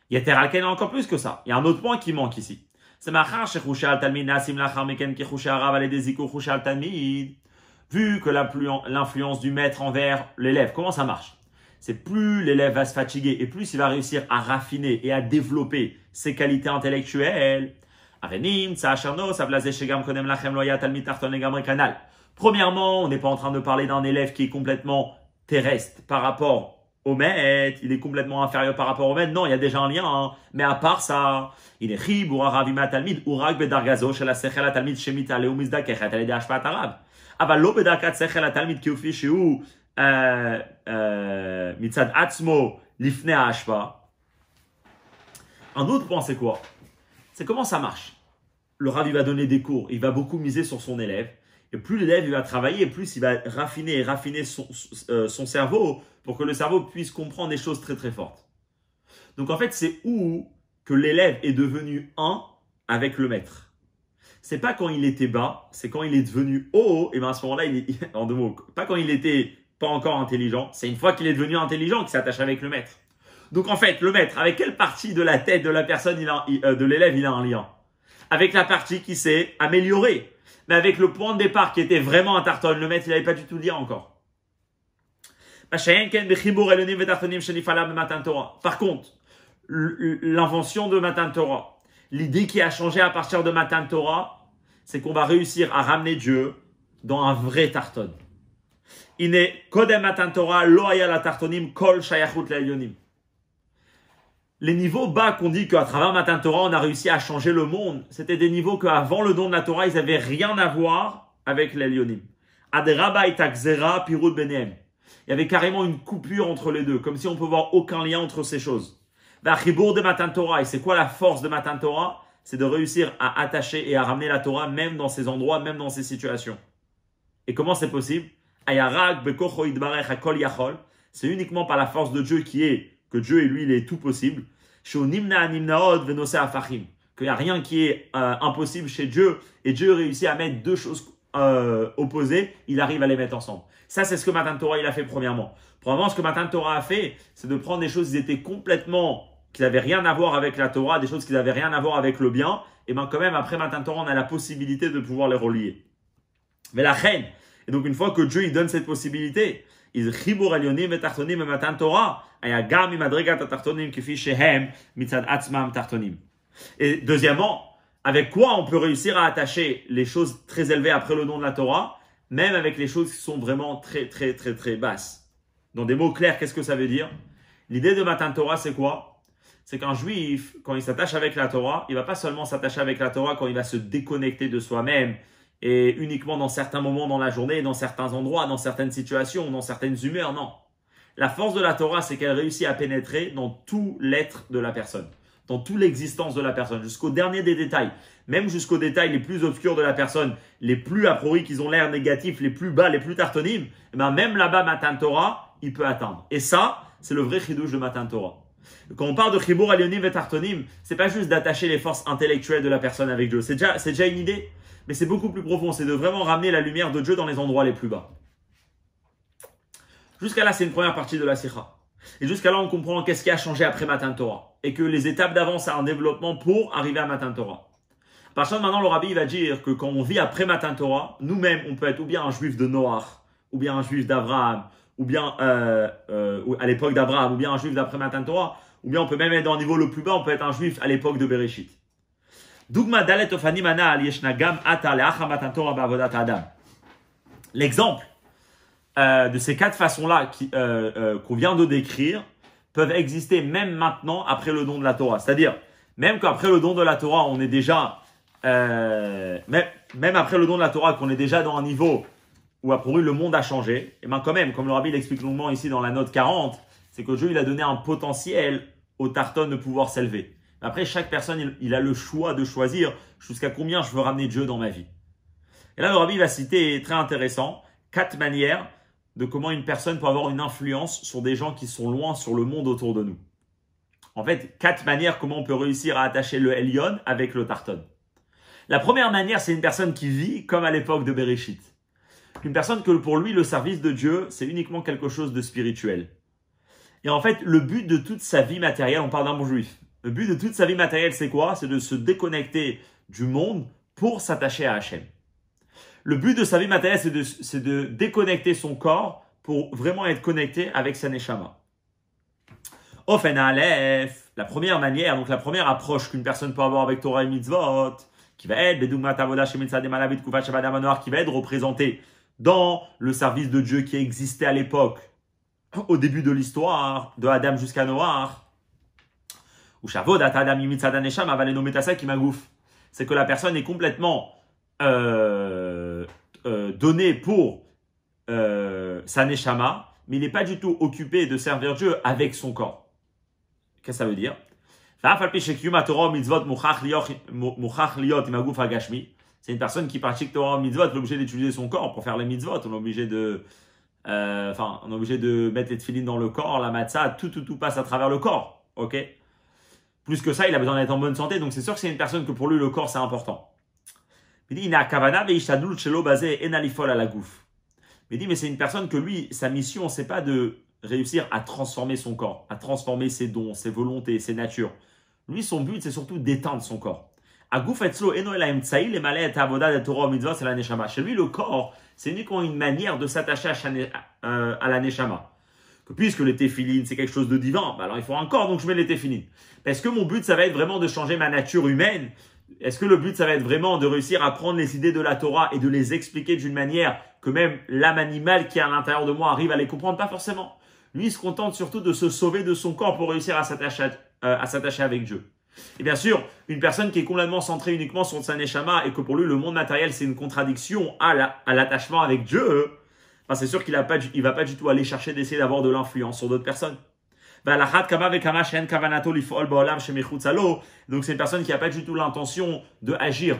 Yeter al-kel encore plus que ça. Il y a un autre point qui manque ici. C'est machar shechushe al-talmid nasim lachar meken kechushe arav aledeziko chushe al-talmid. Vu que l'influence du maître envers l'élève, comment ça marche? C'est plus l'élève va se fatiguer et plus il va réussir à raffiner et à développer ses qualités intellectuelles. Premièrement, on n'est pas en train de parler d'un élève qui est complètement terrestre par rapport au maître, il est complètement inférieur par rapport au maître. Non, il y a déjà un lien, hein. Mais à part ça, il est chib ou ravima talmid ou rag bedargazo shel sechel talmid shemit aleu mizdakechet al yedei hashpat arav. Aval lo bedarkat sechel talmid ki ufi shehu mitzad atzmo lifnei hashpa. Un autre point, c'est quoi? C'est comment ça marche. Le Rav, il va donner des cours, il va beaucoup miser sur son élève. Et plus l'élève il va travailler, plus il va raffiner son cerveau pour que le cerveau puisse comprendre des choses très très fortes. Donc en fait, c'est où que l'élève est devenu un avec le maître. C'est pas quand il était bas, c'est quand il est devenu haut, et bien à ce moment-là, en deux mots, pas quand il était pas encore intelligent, c'est une fois qu'il est devenu intelligent qu'il s'attache avec le maître. Donc en fait, le maître, avec quelle partie de la tête de la personne, de l'élève, il a un lien? Avec la partie qui s'est améliorée. Mais avec le point de départ qui était vraiment un Tarton, le maître, il n'avait pas du tout le lien encore. Par contre, l'invention de Matan Torah, l'idée qui a changé à partir de Matan Torah, c'est qu'on va réussir à ramener Dieu dans un vrai Tarton. Ine kodem Matan Torah lo haya la tartonim kol shayachut le'elyonim. Les niveaux bas qu'on dit qu'à travers Matan Torah, on a réussi à changer le monde, c'était des niveaux qu'avant le don de la Torah, ils n'avaient rien à voir avec l'Elyonim. Aderaba et Takzera, Pirut Benem. Il y avait carrément une coupure entre les deux, comme si on peut voir aucun lien entre ces choses. V'achibour de Matan Torah. Et c'est quoi la force de Matan Torah? C'est de réussir à attacher et à ramener la Torah même dans ces endroits, même dans ces situations. Et comment c'est possible? Ayarag bekocho idbarech hakol yachol. C'est uniquement par la force de Dieu que Dieu et lui, il est tout possible. Shonimna nimnaod venose afachim. Qu'il n'y a rien qui est impossible chez Dieu. Et Dieu réussit à mettre deux choses opposées. Il arrive à les mettre ensemble. Ça, c'est ce que Matan Torah, il a fait premièrement. Premièrement, ce que Matan Torah a fait, c'est de prendre des choses qui étaient qui n'avaient rien à voir avec la Torah, des choses qui n'avaient rien à voir avec le bien. Et bien quand même, après Matan Torah, on a la possibilité de pouvoir les relier. Mais la reine, et donc une fois que Dieu il donne cette possibilité, il chibur elyonim et tartonim et Matan Torah, ayagam imadregat tartonim kifi shehem mitzad atzmam tartonim. Et deuxièmement, avec quoi on peut réussir à attacher les choses très élevées après le don de la Torah, même avec les choses qui sont vraiment très très très très basses. Dans des mots clairs, qu'est-ce que ça veut dire? L'idée de Matan Torah, c'est quoi? C'est qu'un juif, quand il s'attache avec la Torah, il ne va pas seulement s'attacher avec la Torah quand il va se déconnecter de soi-même et uniquement dans certains moments dans la journée, dans certains endroits, dans certaines situations, dans certaines humeurs, non. La force de la Torah, c'est qu'elle réussit à pénétrer dans tout l'être de la personne, dans toute l'existence de la personne, jusqu'au dernier des détails, même jusqu'aux détails les plus obscurs de la personne, les plus a priori qui ont l'air négatifs, les plus bas, les plus tartonimes, et bien même là-bas, Matan Torah, il peut atteindre. Et ça, c'est le vrai chidouche de Matan Torah. Quand on parle de chibur elyonim et tartonim, c'est pas juste d'attacher les forces intellectuelles de la personne avec Dieu, c'est déjà une idée, mais c'est beaucoup plus profond, c'est de vraiment ramener la lumière de Dieu dans les endroits les plus bas. Jusqu'à là, c'est une première partie de la sikha. Et jusqu'à là, on comprend qu'est-ce qui a changé après Matan Torah. Et que les étapes d'avant, c'est un développement pour arriver à Matan Torah. Par contre, maintenant, le rabbi va dire que quand on vit après Matan Torah, nous-mêmes, on peut être ou bien un juif de Noach, ou bien un juif d'Abraham, ou bien à l'époque d'Abraham, ou bien un juif d'après Matan Torah, ou bien on peut même être dans le niveau le plus bas, on peut être un juif à l'époque de Bereshit. L'exemple de ces quatre façons-là qu'on vient de décrire peuvent exister même maintenant après le don de la Torah. C'est-à-dire, même qu'après le don de la Torah, on est déjà, même après le don de la Torah, qu'on est déjà dans un niveau où a priori le monde a changé, et bien quand même, comme le rabbi l'explique longuement ici dans la note 40, c'est que Dieu il a donné un potentiel au tarton de pouvoir s'élever. Après, chaque personne, il a le choix de choisir jusqu'à combien je veux ramener Dieu dans ma vie. Et là, le rabbi va citer, très intéressant, 4 manières de comment une personne peut avoir une influence sur des gens qui sont loin sur le monde autour de nous. En fait, 4 manières comment on peut réussir à attacher le Elyon avec le tarton. La première manière, c'est une personne qui vit comme à l'époque de Bereshit. Une personne que pour lui, le service de Dieu, c'est uniquement quelque chose de spirituel. Et en fait, le but de toute sa vie matérielle, on parle d'un bon juif, le but de toute sa vie matérielle, c'est quoi? C'est de se déconnecter du monde pour s'attacher à Hachem. Le but de sa vie matérielle, c'est de déconnecter son corps pour vraiment être connecté avec sa neshama. Ofen Aleph, la première manière, donc la première approche qu'une personne peut avoir avec Torah et Mitzvot, qui va être qui va être représentée dans le service de Dieu qui existait à l'époque, au début de l'histoire, de Adam jusqu'à Noach, c'est que la personne est complètement donnée pour sa neshama, mais il n'est pas du tout occupé de servir Dieu avec son corps. Qu'est-ce que ça veut dire? C'est une personne qui pratique Torah mitzvot, elle est obligée d'utiliser son corps pour faire les mitzvot. On est obligé de mettre les tefillines dans le corps, la matzah, tout passe à travers le corps. Ok? Plus que ça, il a besoin d'être en bonne santé, donc c'est sûr que c'est une personne que pour lui, le corps, c'est important. Il dit, mais c'est une personne que lui, sa mission, c'est pas de réussir à transformer son corps, à transformer ses dons, ses volontés, ses natures. Lui, son but, c'est surtout d'éteindre son corps. Chez lui, le corps, c'est uniquement une manière de s'attacher à la neshama. Que puisque les téphilines, c'est quelque chose de divin, bah alors il faut un corps, donc je mets les téphilines. Est-ce que mon but, ça va être vraiment de changer ma nature humaine? Est-ce que le but, ça va être vraiment de réussir à prendre les idées de la Torah et de les expliquer d'une manière que même l'âme animale qui est à l'intérieur de moi arrive à les comprendre? Pas forcément. Lui, il se contente surtout de se sauver de son corps pour réussir à s'attacher avec Dieu. Et bien sûr, une personne qui est complètement centrée uniquement sur sa neshama et que pour lui, le monde matériel, c'est une contradiction à l'attachement avec Dieu, ben c'est sûr qu'il va pas du tout aller chercher d'essayer d'avoir de l'influence sur d'autres personnes. Donc c'est une personne qui n'a pas du tout l'intention de agir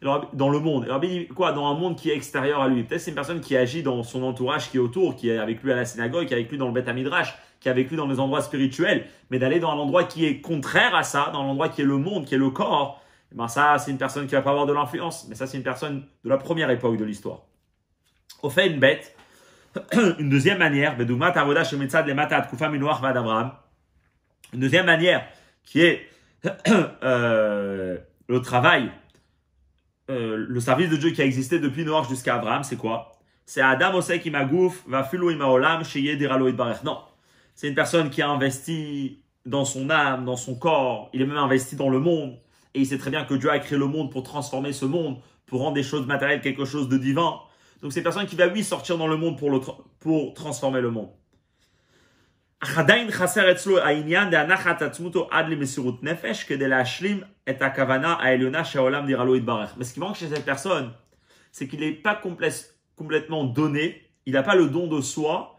dans le monde. Alors, quoi, dans un monde qui est extérieur à lui. Peut-être c'est une personne qui agit dans son entourage qui est autour, qui est avec lui à la synagogue, qui est avec lui dans le Beth Midrash, qui est avec lui dans les endroits spirituels. Mais d'aller dans un endroit qui est contraire à ça, dans l'endroit qui est le monde, qui est le corps, ben ça, c'est une personne qui va pas avoir de l'influence. Mais ça, c'est une personne de la première époque de l'histoire. Au fait, une bête, une deuxième manière, une deuxième manière qui est le travail, le service de Dieu qui a existé depuis Noach jusqu'à Abraham, c'est quoi? C'est Adam Osek Imagouf, va filu imaolam, sheye diralo itbarech. Non, c'est une personne qui a investi dans son âme, dans son corps, il est même investi dans le monde, et il sait très bien que Dieu a créé le monde pour transformer ce monde, pour rendre des choses matérielles quelque chose de divin. Donc c'est une personne qui va, oui, sortir dans le monde pour transformer le monde. Mais ce qui manque chez cette personne, c'est qu'il n'est pas complètement donné, il n'a pas le don de soi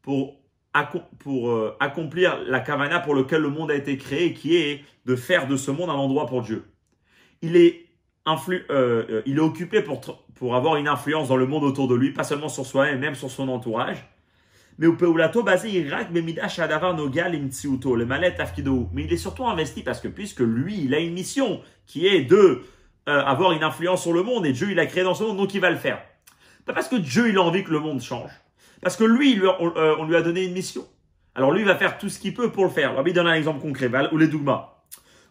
pour accomplir la kavana pour laquelle le monde a été créé, qui est de faire de ce monde un endroit pour Dieu. Il est occupé pour avoir une influence dans le monde autour de lui, pas seulement sur soi-même, même sur son entourage. Mais mais il est surtout investi parce que puisque lui, il a une mission qui est de avoir une influence sur le monde et Dieu, il a créé dans ce monde, donc il va le faire. Pas parce que Dieu, il a envie que le monde change. Parce que lui, on lui a donné une mission. Alors lui, il va faire tout ce qu'il peut pour le faire. On va donner un exemple concret, ou les dogmas.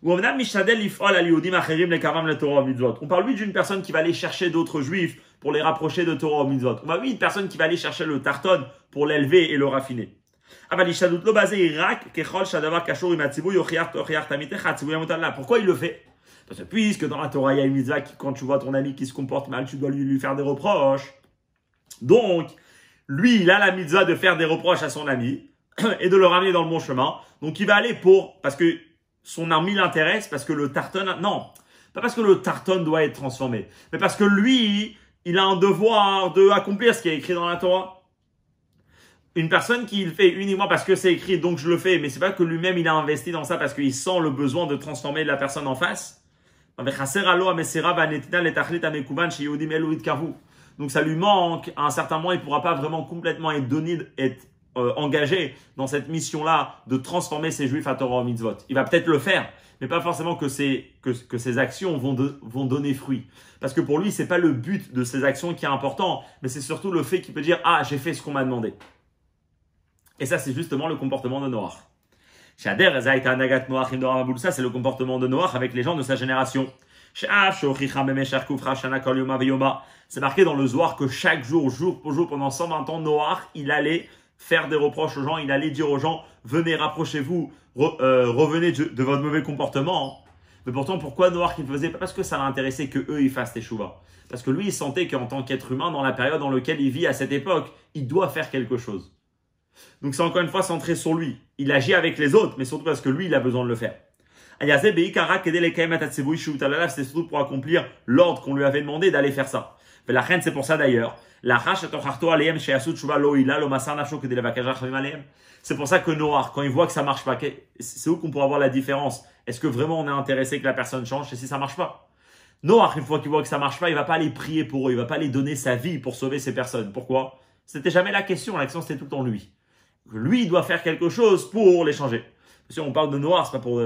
On parle lui d'une personne qui va aller chercher d'autres juifs pour les rapprocher de Torah ou mitzvot. On parle lui d'une personne qui va aller chercher le tarton pour l'élever et le raffiner. Pourquoi il le fait? Parce que puisque dans la Torah il y a une mitzvah quand tu vois ton ami qui se comporte mal, tu dois lui faire des reproches. Donc, lui, il a la mitzvah de faire des reproches à son ami et de le ramener dans le bon chemin. Donc, il va aller parce que son ami l'intéresse, parce que le tarton, non, pas parce que le tarton doit être transformé, mais parce que lui, il a un devoir de accomplir ce qui est écrit dans la Torah. Une personne qui le fait uniquement parce que c'est écrit, donc je le fais, mais c'est pas que lui-même il a investi dans ça parce qu'il sent le besoin de transformer la personne en face. Donc ça lui manque, à un certain moment, il ne pourra pas vraiment complètement être donné, engagé dans cette mission-là de transformer ces juifs à Torah mitzvot. Il va peut-être le faire, mais pas forcément que ses actions vont donner fruit. Parce que pour lui, c'est pas le but de ces actions qui est important, mais c'est surtout le fait qu'il peut dire « Ah, j'ai fait ce qu'on m'a demandé ». Et ça, c'est justement le comportement de Noach. Ça, c'est le comportement de Noach avec les gens de sa génération. C'est marqué dans le Zohar que chaque jour, jour pour jour, pendant 120 ans, Noach, il allait faire des reproches aux gens, il allait dire aux gens, venez, rapprochez-vous, revenez de votre mauvais comportement. Mais pourtant, pourquoi Noach il faisait? Pas parce que ça l'intéressait que eux ils fassent teshuva. Parce que lui, il sentait qu'en tant qu'être humain, dans la période dans laquelle il vit à cette époque, il doit faire quelque chose. Donc c'est encore une fois centré sur lui. Il agit avec les autres, mais surtout parce que lui, il a besoin de le faire. C'était surtout pour accomplir l'ordre qu'on lui avait demandé d'aller faire ça. Mais la reine, c'est pour ça d'ailleurs. C'est pour ça que Noach, quand il voit que ça marche pas, c'est où qu'on pourra voir la différence. Est-ce que vraiment on est intéressé que la personne change et si ça marche pas? Noach, une fois qu'il voit que ça marche pas, il va pas aller prier pour eux, il va pas aller donner sa vie pour sauver ces personnes. Pourquoi? C'était jamais la question c'était tout le temps lui. Lui, il doit faire quelque chose pour les changer. Si on parle de Noach, c'est pas pour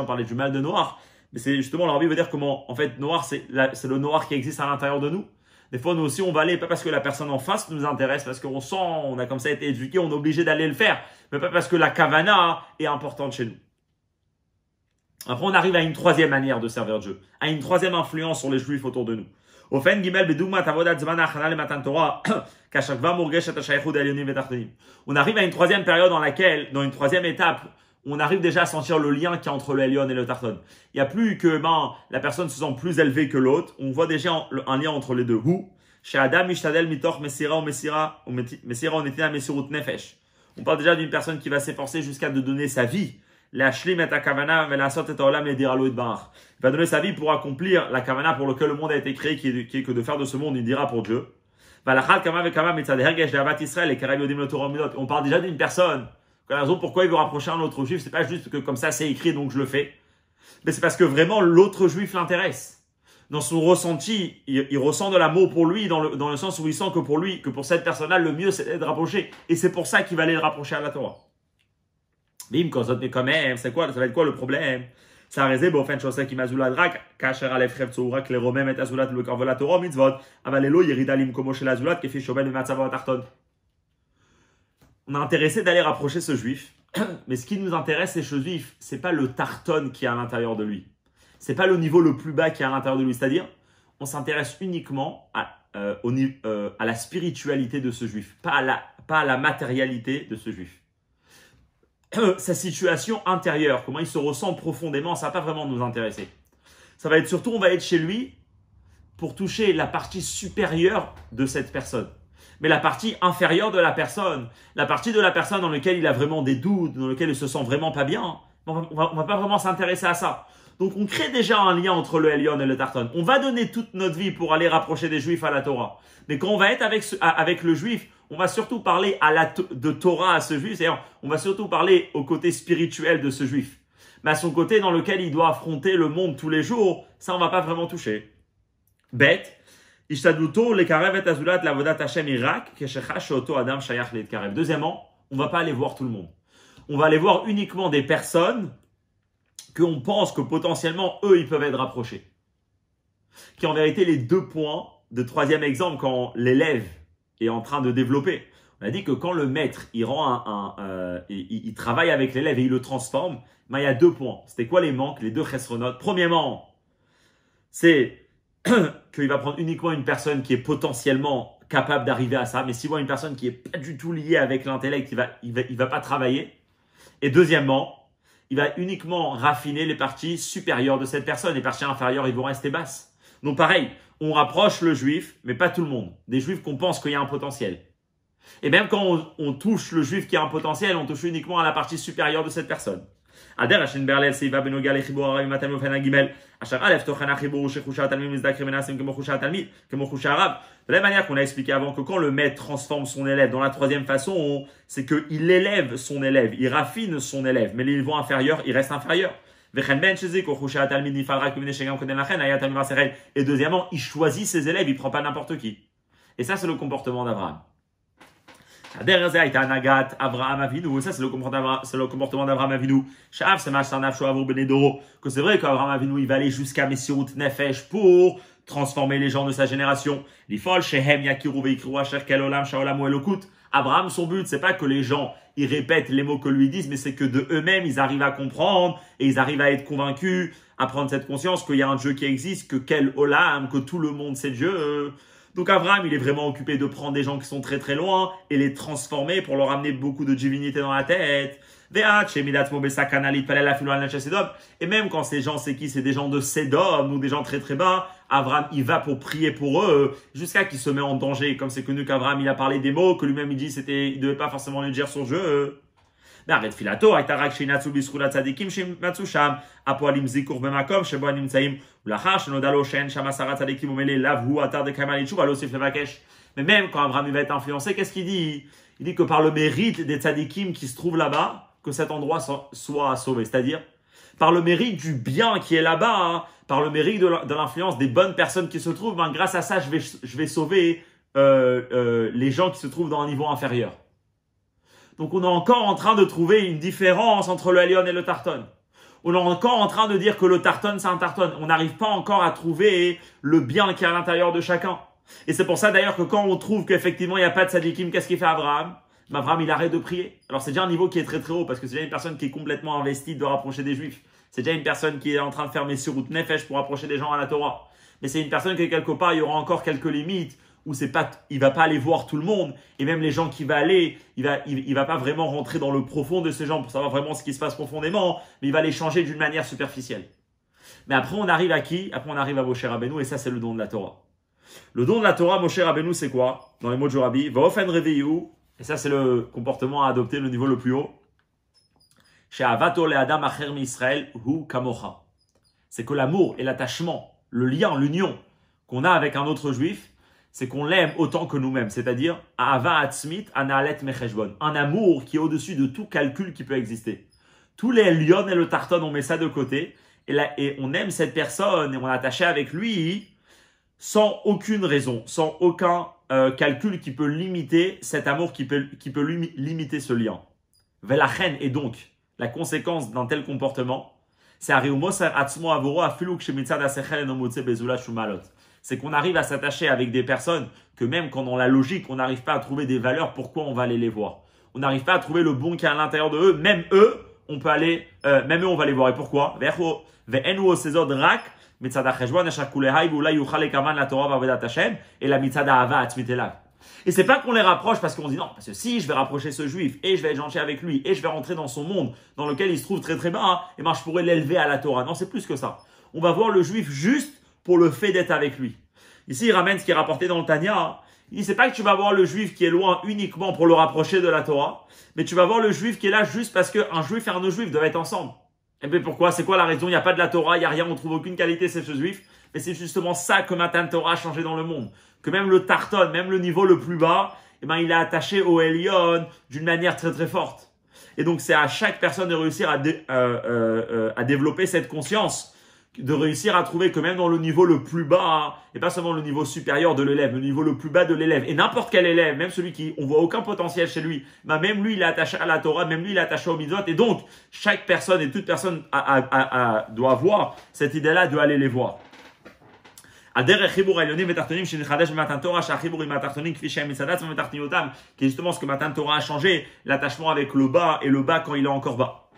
parler du mal de Noach, mais c'est justement, l'Arabie veut dire comment, en fait, Noach, c'est le Noach qui existe à l'intérieur de nous. Des fois, nous aussi, on va aller, pas parce que la personne en face nous intéresse, parce qu'on sent, on a comme ça été éduqué, on est obligé d'aller le faire, mais pas parce que la kavana est importante chez nous. Après, on arrive à une troisième manière de servir Dieu, à une troisième influence sur les Juifs autour de nous. On arrive à une troisième période dans une troisième étape, on arrive déjà à sentir le lien qu'il y a entre le Elyon et le Tarton. Il n'y a plus que la personne se sent plus élevée que l'autre. On voit déjà un lien entre les deux. On parle déjà d'une personne qui va s'efforcer jusqu'à de donner sa vie. Il va donner sa vie pour accomplir la kavana pour laquelle le monde a été créé, qui est que de faire de ce monde une dira pour Dieu. On parle déjà d'une personne, La raison pourquoi il veut rapprocher un autre juif, c'est pas juste que comme ça c'est écrit donc je le fais. Mais c'est parce que vraiment l'autre juif l'intéresse. Dans son ressenti, il ressent de l'amour pour lui dans le sens où il sent que pour lui, que pour cette personne-là, le mieux c'est de rapprocher. Et c'est pour ça qu'il va aller le rapprocher à la Torah. Bim, mais quand même, ça va être quoi le problème? Ça a raison, fait chose qui m'azoula drak, kacher alef rev tzoura, que les romains mettent azulat le corps de la Torah, mitzvot, avalelo, yeridalim komo shel azulat, kefi shoben matzava tarton. On est intéressé d'aller rapprocher ce juif, mais ce qui nous intéresse, c'est ce juif, c'est pas le tarton qui est à l'intérieur de lui. C'est pas le niveau le plus bas qui est à l'intérieur de lui. C'est-à-dire, on s'intéresse uniquement à la spiritualité de ce juif, pas à la matérialité de ce juif. Sa situation intérieure, comment il se ressent profondément, ça va pas vraiment nous intéresser. Ça va être surtout, on va être chez lui pour toucher la partie supérieure de cette personne. Mais la partie inférieure de la personne, la partie de la personne dans laquelle il a vraiment des doutes, dans laquelle il se sent vraiment pas bien, on va pas vraiment s'intéresser à ça. Donc on crée déjà un lien entre le Elyon et le Tarton. On va donner toute notre vie pour aller rapprocher des Juifs à la Torah. Mais quand on va être avec le Juif, on va surtout parler de Torah à ce Juif. C'est-à-dire, on va surtout parler au côté spirituel de ce Juif. Mais à son côté dans lequel il doit affronter le monde tous les jours, ça on va pas vraiment toucher. Bête. Ishtaduto lekarev et azulat lavodat Hashem Irak keshecha sheoto adam shayach leitkarev. Deuxièmement, on va pas aller voir tout le monde. On va aller voir uniquement des personnes qu'on pense que potentiellement, eux, ils peuvent être rapprochés. Qui en vérité, les deux points de troisième exemple, quand l'élève est en train de développer. On a dit que quand le maître, il travaille avec l'élève et il le transforme, ben, il y a deux points. C'était quoi les manques, les deux chesronotes? Premièrement, c'est qu'il va prendre uniquement une personne qui est potentiellement capable d'arriver à ça, mais s'il voit une personne qui n'est pas du tout liée avec l'intellect, il va pas travailler. Et deuxièmement, il va uniquement raffiner les parties supérieures de cette personne. Les parties inférieures, ils vont rester basses. Donc pareil, on rapproche le juif, mais pas tout le monde. Des juifs qu'on pense qu'il y a un potentiel. Et même quand on touche le juif qui a un potentiel, on touche uniquement à la partie supérieure de cette personne. De la même manière qu'on a expliqué avant que quand le maître transforme son élève dans la troisième façon, c'est qu'il élève son élève, il raffine son élève, mais les niveaux inférieurs, il reste inférieur. Et deuxièmement, il choisit ses élèves, il ne prend pas n'importe qui. Et ça, c'est le comportement d'Abraham. Ça, c'est le comportement d'Abraham Avinu. Que c'est vrai qu'Abraham Avinu, il va aller jusqu'à Messirut Nefesh pour transformer les gens de sa génération. Abraham, son but, c'est pas que les gens, ils répètent les mots que lui disent, mais c'est que de eux-mêmes, ils arrivent à comprendre et ils arrivent à être convaincus, à prendre cette conscience qu'il y a un Dieu qui existe, que quel Olam, que tout le monde c'est Dieu. Donc Abraham, il est vraiment occupé de prendre des gens qui sont très très loin et les transformer pour leur amener beaucoup de divinité dans la tête. Et même quand ces gens, c'est qui? C'est des gens de Sédom ou des gens très très bas. Abraham, il va pour prier pour eux jusqu'à qu'il se met en danger. Comme c'est connu qu'Abraham, il a parlé des mots que lui-même il dit il devait pas forcément les dire sur jeu. Mais arrête filato, aytarak shinatsu bisrulat tzadikim shimatsu sham, apoalim zikur bemakom shebo nimtsaim, ulachar shenodalo shen sham asarat tzadikim umele lavhu atar de kamalichu alosif levakesh. Mais même quand Abraham il va être influencé, qu'est-ce qu'il dit? Il dit que par le mérite des tzadikim qui se trouvent là-bas, que cet endroit soit sauvé. C'est-à-dire, par le mérite du bien qui est là-bas, par le mérite de l'influence des bonnes personnes qui se trouvent, grâce à ça, je vais sauver les gens qui se trouvent dans un niveau inférieur. Donc on est encore en train de trouver une différence entre le Elyon et le Tarton. On est encore en train de dire que le Tarton c'est un Tarton. On n'arrive pas encore à trouver le bien qui est à l'intérieur de chacun. Et c'est pour ça d'ailleurs que quand on trouve qu'effectivement il n'y a pas de tzadikim, qu'est-ce qu'il fait Abraham? Abraham il arrête de prier. Alors c'est déjà un niveau qui est très très haut parce que c'est déjà une personne qui est complètement investie de rapprocher des juifs. C'est déjà une personne qui est en train de faire Messirut Nefesh pour rapprocher des gens à la Torah. Mais c'est une personne qui quelque part il y aura encore quelques limites où il va pas aller voir tout le monde et même les gens qui va aller, il va pas vraiment rentrer dans le profond de ces gens pour savoir vraiment ce qui se passe profondément, mais il va les changer d'une manière superficielle. Mais après on arrive à qui? Après on arrive à Moshe Rabbeinu et ça c'est le don de la Torah. Le don de la Torah, Moshe Rabbeinu c'est quoi? Dans les mots de Jorabi, Va'ofen Reviyu, et ça c'est le comportement à adopter, le niveau le plus haut. She'avato le'adam acher mi'Israël hu kamocha. C'est que l'amour et l'attachement, le lien, l'union qu'on a avec un autre juif, c'est qu'on l'aime autant que nous-mêmes, c'est-à-dire Ahava Atzmit Anaalet Mecheshbon, un amour qui est au-dessus de tout calcul qui peut exister. Tous les lions et le tarton, on met ça de côté, et on aime cette personne, et on est attaché avec lui, sans aucune raison, sans aucun calcul qui peut limiter cet amour, qui peut limiter ce lien. Velachen, et donc, la conséquence d'un tel comportement, c'est qu'on arrive à s'attacher avec des personnes que même quand dans la logique, on n'arrive pas à trouver des valeurs, pourquoi on va aller les voir? On n'arrive pas à trouver le bon qui est à l'intérieur de eux, même eux, on peut aller, même eux, on va les voir. Et pourquoi? Et la mitzada ava atzmitela. Et c'est pas qu'on les rapproche parce qu'on dit non, parce que si je vais rapprocher ce juif et je vais être gentil avec lui et je vais rentrer dans son monde dans lequel il se trouve très très bas, et ben je pourrais l'élever à la Torah. Non, c'est plus que ça. On va voir le juif juste pour le fait d'être avec lui. Ici, il ramène ce qui est rapporté dans le Tanya. Il dit c'est pas que tu vas voir le juif qui est loin uniquement pour le rapprocher de la Torah, mais tu vas voir le juif qui est là juste parce qu'un juif et un autre juif doivent être ensemble. Et bien pourquoi? C'est quoi la raison? Il n'y a pas de la Torah, il n'y a rien, on trouve aucune qualité chez ce juif. Mais c'est justement ça que Matan Torah a changé dans le monde. Que même le Tarton, même le niveau le plus bas, eh ben, il est attaché au Elion d'une manière très très forte. Et donc c'est à chaque personne de réussir à développer cette conscience, de réussir à trouver que même dans le niveau le plus bas, et pas seulement le niveau supérieur de l'élève, le niveau le plus bas de l'élève, et n'importe quel élève, même celui qui, on voit aucun potentiel chez lui, ben même lui il est attaché à la Torah, même lui il est attaché au mitzvot, et donc chaque personne et toute personne doit voir cette idée-là, doit aller les voir. Qui est justement ce que Matan Torah a changé, l'attachement avec le bas et le bas quand il est encore bas.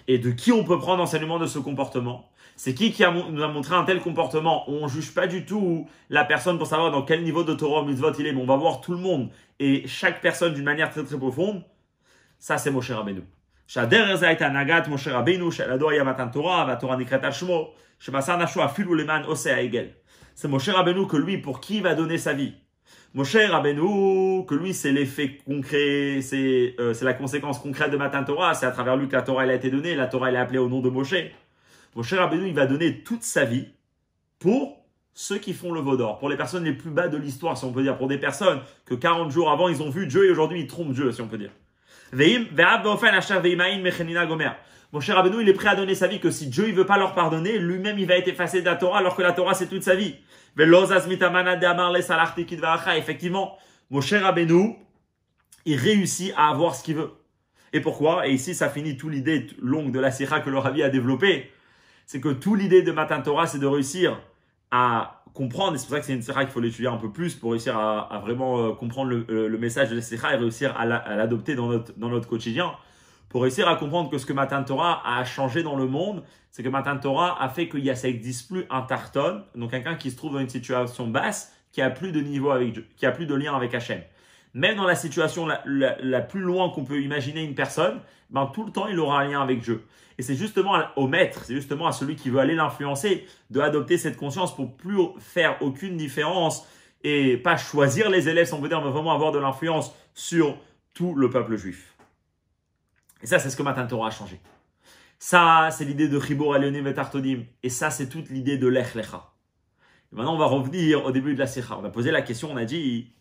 Et de qui on peut prendre enseignement de ce comportement? C'est qui nous a montré un tel comportement? On ne juge pas du tout la personne pour savoir dans quel niveau de Torah ou mitzvot il est, mais on va voir tout le monde et chaque personne d'une manière très très profonde. Ça c'est Moshe Rabbeinu. C'est Moshe Rabbeinu que lui, pour qui il va donner sa vie. Moshe Rabbeinu, que lui, c'est l'effet concret, c'est la conséquence concrète de Matan Torah, c'est à travers lui que la Torah elle a été donnée, la Torah elle est appelée au nom de Moshe. Moshe Rabbeinu, il va donner toute sa vie pour ceux qui font le veau d'or, pour les personnes les plus bas de l'histoire, si on peut dire, pour des personnes que 40 jours avant, ils ont vu Dieu et aujourd'hui, ils trompent Dieu, si on peut dire. Moshe Rabbeinu, il est prêt à donner sa vie que si Dieu ne veut pas leur pardonner, lui-même il va être effacé de la Torah alors que la Torah c'est toute sa vie. Effectivement, Moshe Rabbeinu, il réussit à avoir ce qu'il veut. Et pourquoi? Et ici ça finit toute l'idée longue de la Sikha que le Rabbi a développée. C'est que toute l'idée de Matan Torah c'est de réussir à comprendre, et c'est pour ça que c'est une Sikha qu'il faut l'étudier un peu plus pour réussir à vraiment comprendre le message de la Sikha et réussir à l'adopter dans notre quotidien. Pour réussir à comprendre que ce que Matan Torah a changé dans le monde, c'est que Matan Torah a fait qu'il ça n'existe plus un tarton, donc quelqu'un qui se trouve dans une situation basse, qui a plus de niveau avec Dieu, qui a plus de lien avec Hachem. Même dans la situation la plus loin qu'on peut imaginer une personne, ben tout le temps il aura un lien avec Dieu. Et c'est justement au maître, c'est justement à celui qui veut aller l'influencer, de adopter cette conscience pour plus faire aucune différence et pas choisir les élèves, si on veut dire, mais vraiment avoir de l'influence sur tout le peuple juif. Et ça, c'est ce que Matan Torah a changé. Ça, c'est l'idée de Chibur Alyonim et Tartonim. Et ça, c'est toute l'idée de Lech Lecha. Et maintenant, on va revenir au début de la Sikha. On a posé la question, on a dit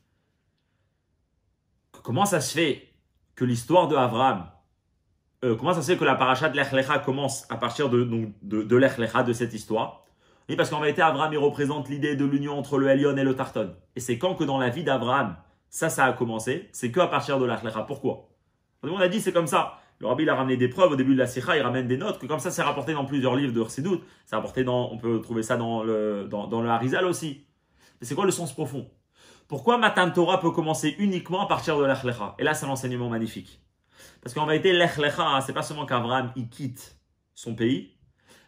comment ça se fait que l'histoire de Abraham, comment ça se fait que la paracha de Lech Lecha commence à partir de Lech Lecha, de cette histoire? Oui, parce qu'en réalité, Abraham, il représente l'idée de l'union entre le Elyon et le Tarton. Et c'est quand que dans la vie d'Abraham, ça a commencé, c'est qu'à partir de Lech Lecha. Pourquoi? On a dit c'est comme ça. Le Rabbi il a ramené des preuves au début de la Sikha, il ramène des notes, que comme ça c'est rapporté dans plusieurs livres de Chassidut. C'est rapporté on peut trouver ça dans le Harizal aussi. Mais c'est quoi le sens profond? Pourquoi Matan Torah peut commencer uniquement à partir de Lech Lecha? Et là c'est un enseignement magnifique. Parce qu'en vérité, Lech Lecha, c'est pas seulement qu'Abraham il quitte son pays,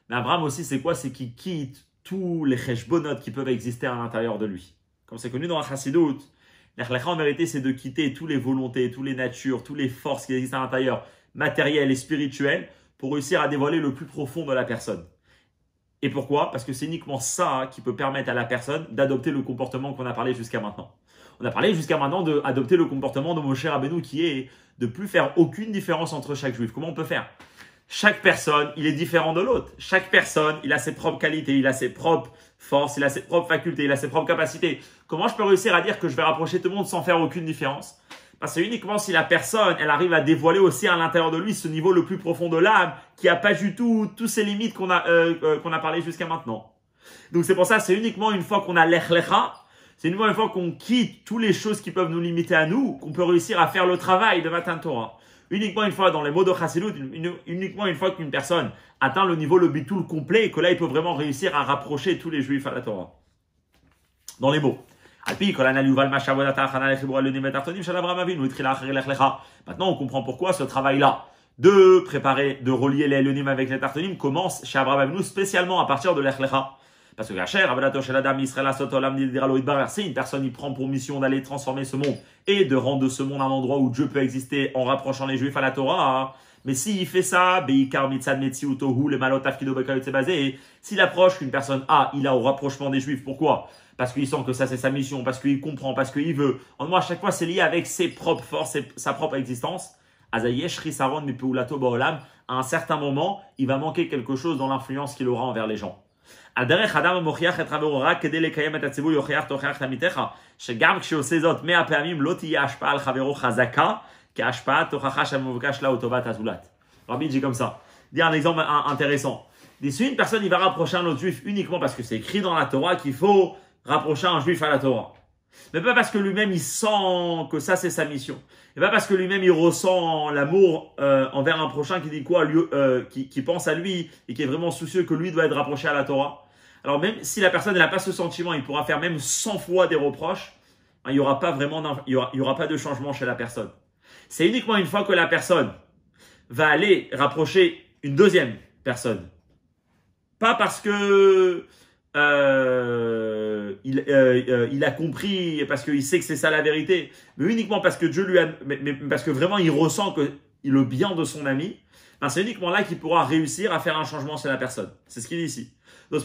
mais Abraham aussi c'est quoi? C'est qu'il quitte tous les cheshbonot qui peuvent exister à l'intérieur de lui. Comme c'est connu dans la Chassidut, Lech Lecha en vérité c'est de quitter toutes les volontés, toutes les natures, toutes les forces qui existent à l'intérieur, matériel et spirituel, pour réussir à dévoiler le plus profond de la personne. Et pourquoi? Parce que c'est uniquement ça qui peut permettre à la personne d'adopter le comportement qu'on a parlé jusqu'à maintenant. On a parlé jusqu'à maintenant d'adopter le comportement de Moshe Rabbeinu qui est de plus faire aucune différence entre chaque juif. Comment on peut faire? Chaque personne, il est différent de l'autre. Chaque personne, il a ses propres qualités, il a ses propres forces, il a ses propres facultés, il a ses propres capacités. Comment je peux réussir à dire que je vais rapprocher tout le monde sans faire aucune différence? Parce que uniquement si la personne, elle arrive à dévoiler aussi à l'intérieur de lui ce niveau le plus profond de l'âme, qui a pas du tout tous ces limites qu'on a parlé jusqu'à maintenant. Donc c'est pour ça, c'est uniquement une fois qu'on a l'echlecha, c'est uniquement une fois qu'on quitte toutes les choses qui peuvent nous limiter à nous, qu'on peut réussir à faire le travail de Matan Torah. Uniquement une fois dans les mots de Chassidut, uniquement une fois qu'une personne atteint le niveau le bitul complet, et que là il peut vraiment réussir à rapprocher tous les juifs à la Torah. Dans les mots. Maintenant, on comprend pourquoi ce travail-là de préparer, de relier les Elonim avec les Tartonim commence chez Abraham Avinu spécialement à partir de l'Echlecha. Parce que si une personne y prend pour mission d'aller transformer ce monde et de rendre ce monde un endroit où Dieu peut exister en rapprochant les Juifs à la Torah, mais s'il fait ça, s'il approche qu'une personne il a au rapprochement des Juifs, pourquoi? Parce qu'il sent que ça c'est sa mission, parce qu'il comprend, parce qu'il veut. En moi, à chaque fois, c'est lié avec ses propres forces, sa propre existence. À un certain moment, il va manquer quelque chose dans l'influence qu'il aura envers les gens. Rabbi dit comme ça. Dit un exemple intéressant. Si une personne il va rapprocher un autre juif uniquement parce que c'est écrit dans la Torah qu'il faut rapprocher un juif à la Torah. Mais pas parce que lui-même il sent que ça c'est sa mission. Et pas parce que lui-même il ressent l'amour envers un prochain qui dit quoi, qui pense à lui et qui est vraiment soucieux que lui doit être rapproché à la Torah. Alors même si la personne n'a pas ce sentiment, il pourra faire même 100 fois des reproches, il n'y aura pas de changement chez la personne. C'est uniquement une fois que la personne va aller rapprocher une deuxième personne. Pas parce que il a compris, parce qu'il sait que c'est ça la vérité, mais uniquement parce que Dieu lui a, mais parce que vraiment il ressent que le bien de son ami, c'est uniquement là qu'il pourra réussir à faire un changement chez la personne. C'est ce qu'il dit ici. Donc,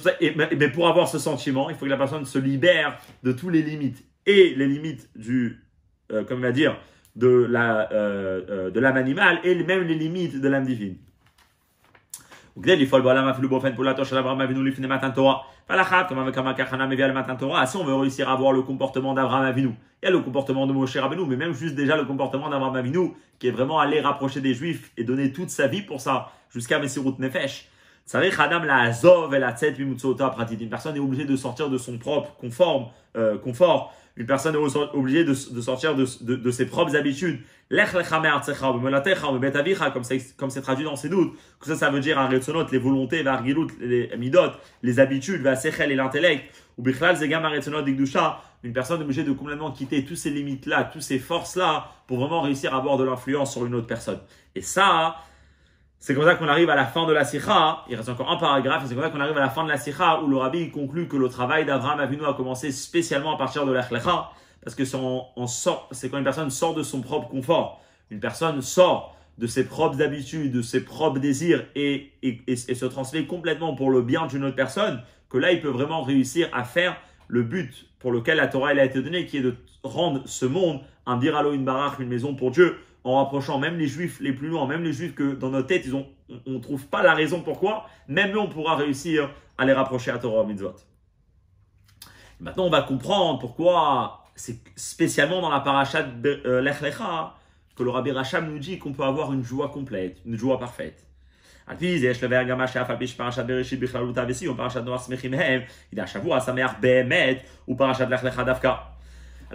mais pour avoir ce sentiment, il faut que la personne se libère de toutes les limites et les limites comme on va dire, de l'âme animale et même les limites de l'âme divine. Si on veut réussir à avoir le comportement d'Abraham Avinu, il y a le comportement de Moshe Rabbeinu, mais même juste déjà le comportement d'Abraham Avinu, qui est vraiment allé rapprocher des Juifs et donner toute sa vie pour ça, jusqu'à Messirut Nefesh. Une personne est obligée de sortir de son propre confort. Une personne est obligée de sortir de ses propres habitudes. Comme c'est traduit dans ses doutes. Que ça veut dire les volontés, les midot, les habitudes, et l'intellect. Une personne est obligée de complètement quitter toutes ces limites-là, toutes ces forces-là, pour vraiment réussir à avoir de l'influence sur une autre personne. Et ça, c'est comme ça qu'on arrive à la fin de la sikha. Il reste encore un paragraphe, et c'est comme ça qu'on arrive à la fin de la sikha où le rabbi conclut que le travail d'Abraham Avinu a commencé spécialement à partir de l'Echlecha, parce que c'est quand une personne sort de son propre confort, une personne sort de ses propres habitudes, de ses propres désirs et se transmet complètement pour le bien d'une autre personne, que là il peut vraiment réussir à faire le but pour lequel la Torah elle a été donnée, qui est de rendre ce monde un dir Elohim barach, une maison pour Dieu, en rapprochant même les juifs les plus loin, même les juifs que dans notre tête, on ne trouve pas la raison pourquoi, même eux on pourra réussir à les rapprocher à Torah mitzvot. Maintenant on va comprendre pourquoi c'est spécialement dans la parashat Lech Lecha que le Rabbi Racham nous dit qu'on peut avoir une joie complète, une joie parfaite. Alors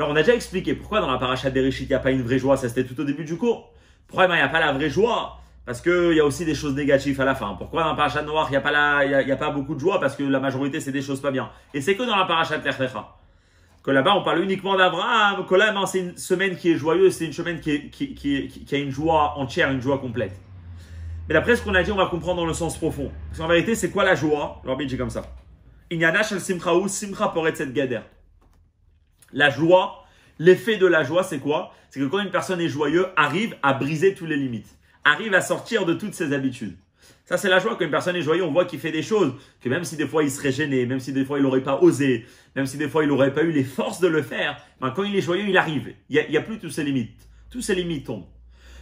on a déjà expliqué pourquoi dans la parashat Bereshit il n'y a pas une vraie joie, ça c'était tout au début du cours. Pourquoi il n'y a pas la vraie joie? Parce qu'il y a aussi des choses négatives à la fin. Pourquoi dans la parashat Noach il n'y a pas beaucoup de joie? Parce que la majorité c'est des choses pas bien. Et c'est que dans la parashat Lech Lecha que là-bas on parle uniquement d'Abraham, que là c'est une semaine qui est joyeuse, c'est une semaine qui a une joie entière, une joie complète. Mais d'après ce qu'on a dit, on va comprendre dans le sens profond. Parce qu'en vérité, c'est quoi la joie? Le Rabbi dit comme ça. Inyana shel simcha ou simcha poret set gader. La joie, l'effet de la joie, c'est quoi? C'est que quand une personne est joyeuse, arrive à briser toutes les limites, arrive à sortir de toutes ses habitudes. Ça, c'est la joie. Quand une personne est joyeuse, on voit qu'il fait des choses que même si des fois il serait gêné, même si des fois il n'aurait pas osé, même si des fois il n'aurait pas eu les forces de le faire, ben, quand il est joyeux, il arrive. Il y a plus toutes ces limites. Toutes ces limites tombent.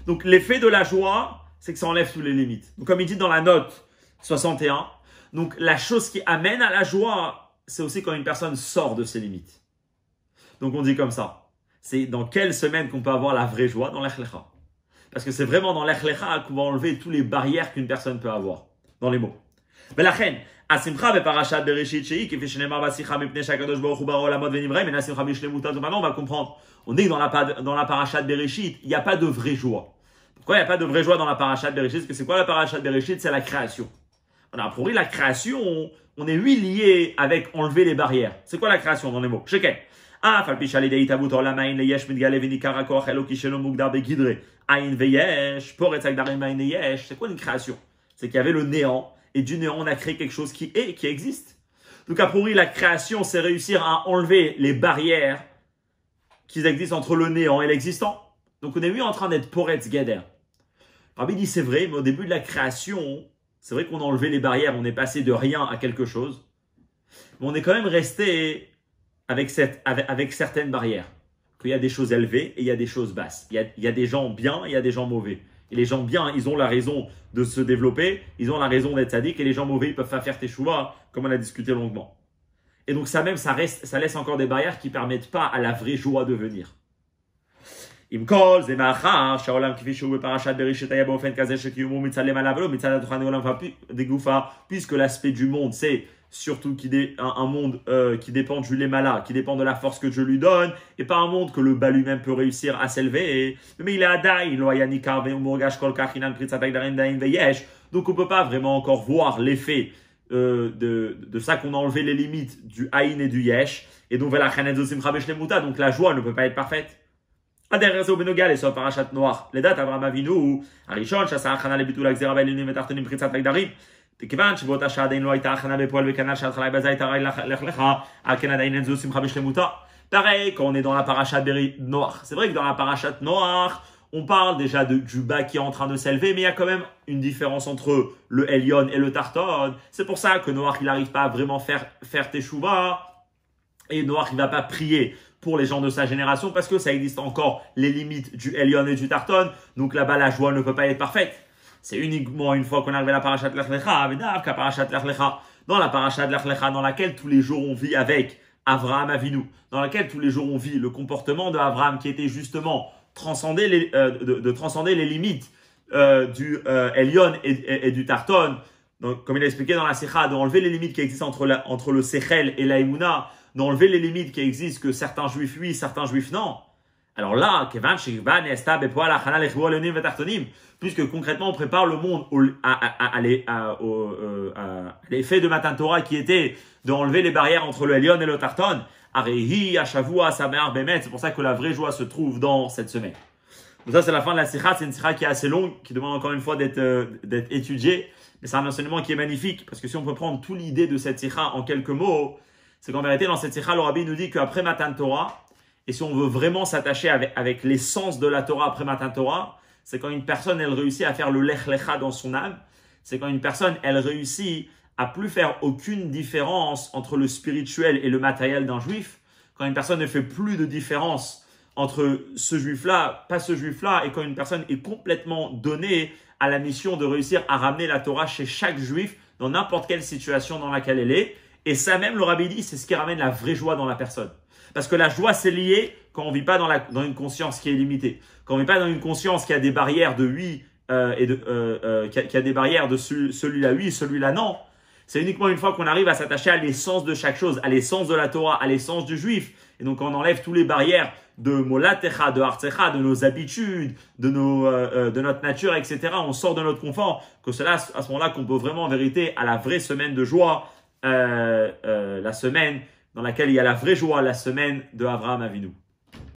Donc, l'effet de la joie, c'est que ça enlève toutes les limites. Donc comme il dit dans la note 61, donc la chose qui amène à la joie, c'est aussi quand une personne sort de ses limites. Donc on dit comme ça, c'est dans quelle semaine qu'on peut avoir la vraie joie? Dans l'Echlecha. Parce que c'est vraiment dans l'Echlecha qu'on va enlever toutes les barrières qu'une personne peut avoir, dans les mots. ולכן, השמחה בפרשת בראשית שהיא, כפי שנאמר בשיחה מפני שהקדוש ברוך הוא ברא עולמות ונבראים, אין השמחה בשלמותה. Maintenant, on va comprendre. On dit que dans la parashat Bereshit, il n'y a pas de vraie joie. Pourquoi il n'y a pas de vraie joie dans la parashat Bereshit? Parce que c'est quoi la parashat Bereshit? C'est la création. On a appris la création, on est lui lié avec enlever les barrières. C'est quoi la création dans les mots? Shekel. אף על פי שעל ידי התהוות העולם העין ליש מתגלה וניכר הכוח האלוקי שלו מוגדר בגדרי עין ויש פורץ הגדרים בעין ליש. C'est quoi une création? C'est qu'il y avait le néant. Et du néant, on a créé quelque chose qui est, qui existe. Donc, a priori, la création, c'est réussir à enlever les barrières qui existent entre le néant et l'existant. Donc, on est lui en train d'être Poretz Geder. Rabbi dit, c'est vrai, mais au début de la création, c'est vrai qu'on a enlevé les barrières, on est passé de rien à quelque chose. Mais on est quand même resté avec certaines barrières. Qu'il y a des choses élevées et il y a des choses basses. Il y a des gens bien et il y a des gens mauvais. Et les gens bien, ils ont la raison de se développer, ils ont la raison d'être sadiques, et les gens mauvais, ils peuvent pas faire teshuva, comme on a discuté longuement. Et donc ça même, ça laisse encore des barrières qui permettent pas à la vraie joie de venir. Imkol, zemachar, shaolam kifishu beparashat bereshit aya baofen kazeh shekiyumu mitzalem alav lo mitzad adochan olam degufa, puisque l'aspect du monde, c'est surtout un monde qui dépend du lemala, qui dépend de la force que Dieu lui donne, et pas un monde que le bas lui-même peut réussir à s'élever. Mais il est adai, donc on peut pas vraiment encore voir l'effet de ça qu'on a enlevé les limites du haïn et du yesh, et donc donc la joie ne peut pas être parfaite. Les dates Abraham Avinu, Arishon, Shasa Achana lebitul agzera bailunim etartonim pritzat agdarim. מכיוון שבאותה שעה עדיין לא הייתה הכנה בפועל וכנ"ל שההתחלה בזה הייתה ראי לך, על כן עדיין אין זו שמחה בשלמותה. Pareil, quand on est dans la parashat Noach. C'est vrai que dans la parashat Noach, on parle déjà du bas qui est en train de s'élever, mais il y a quand même une différence entre le Elyon et le Tarton. C'est pour ça que Noach, il n'arrive pas à vraiment faire teshuva. Et Noach, il ne va pas prier pour les gens de sa génération parce que ça existe encore les limites du Elyon et du Tarton. Donc là-bas, la joie ne peut pas être parfaite. C'est uniquement une fois qu'on arrive à la parashat Lech Lecha, dans la parashat Lech Lecha, dans laquelle tous les jours on vit avec Avraham Avinu, dans laquelle tous les jours on vit le comportement de Avraham qui était justement transcender les limites du Elyon et du Tarton. Donc, comme il a expliqué dans la Sikha, d'enlever les limites qui existent entre le Sechel et la Emouna, d'enlever les limites qui existent que certains juifs oui, certains juifs non. Alors là, puisque concrètement on prépare le monde à l'effet de Matan Torah qui était d'enlever les barrières entre le Elyon et le Tarton, c'est pour ça que la vraie joie se trouve dans cette semaine. Donc ça c'est la fin de la sikha, c'est une sikha qui est assez longue, qui demande encore une fois d'être étudiée, mais c'est un enseignement qui est magnifique, parce que si on peut prendre toute l'idée de cette sikha en quelques mots, c'est qu'en vérité dans cette sikha, le Rabbi nous dit qu'après Matan Torah, et si on veut vraiment s'attacher avec l'essence de la Torah après Matan Torah, c'est quand une personne, elle réussit à faire le Lech Lecha dans son âme. C'est quand une personne, elle réussit à plus faire aucune différence entre le spirituel et le matériel d'un juif. Quand une personne ne fait plus de différence entre ce juif-là, pas ce juif-là, et quand une personne est complètement donnée à la mission de réussir à ramener la Torah chez chaque juif dans n'importe quelle situation dans laquelle elle est. Et ça même, le Rabbi dit, c'est ce qui ramène la vraie joie dans la personne. Parce que la joie, c'est lié quand on ne vit pas dans une conscience qui est limitée. Quand on ne vit pas dans une conscience qui a des barrières de oui qui a des barrières de celui-là oui, celui-là non. C'est uniquement une fois qu'on arrive à s'attacher à l'essence de chaque chose, à l'essence de la Torah, à l'essence du juif. Et donc, on enlève toutes les barrières de Molatecha, de Artsecha, de nos habitudes, de notre nature, etc. On sort de notre confort. Que c'est là, à ce moment-là qu'on peut vraiment, en vérité, à la vraie semaine de joie, la semaine dans laquelle il y a la vraie joie, la semaine de Avraham Avinu.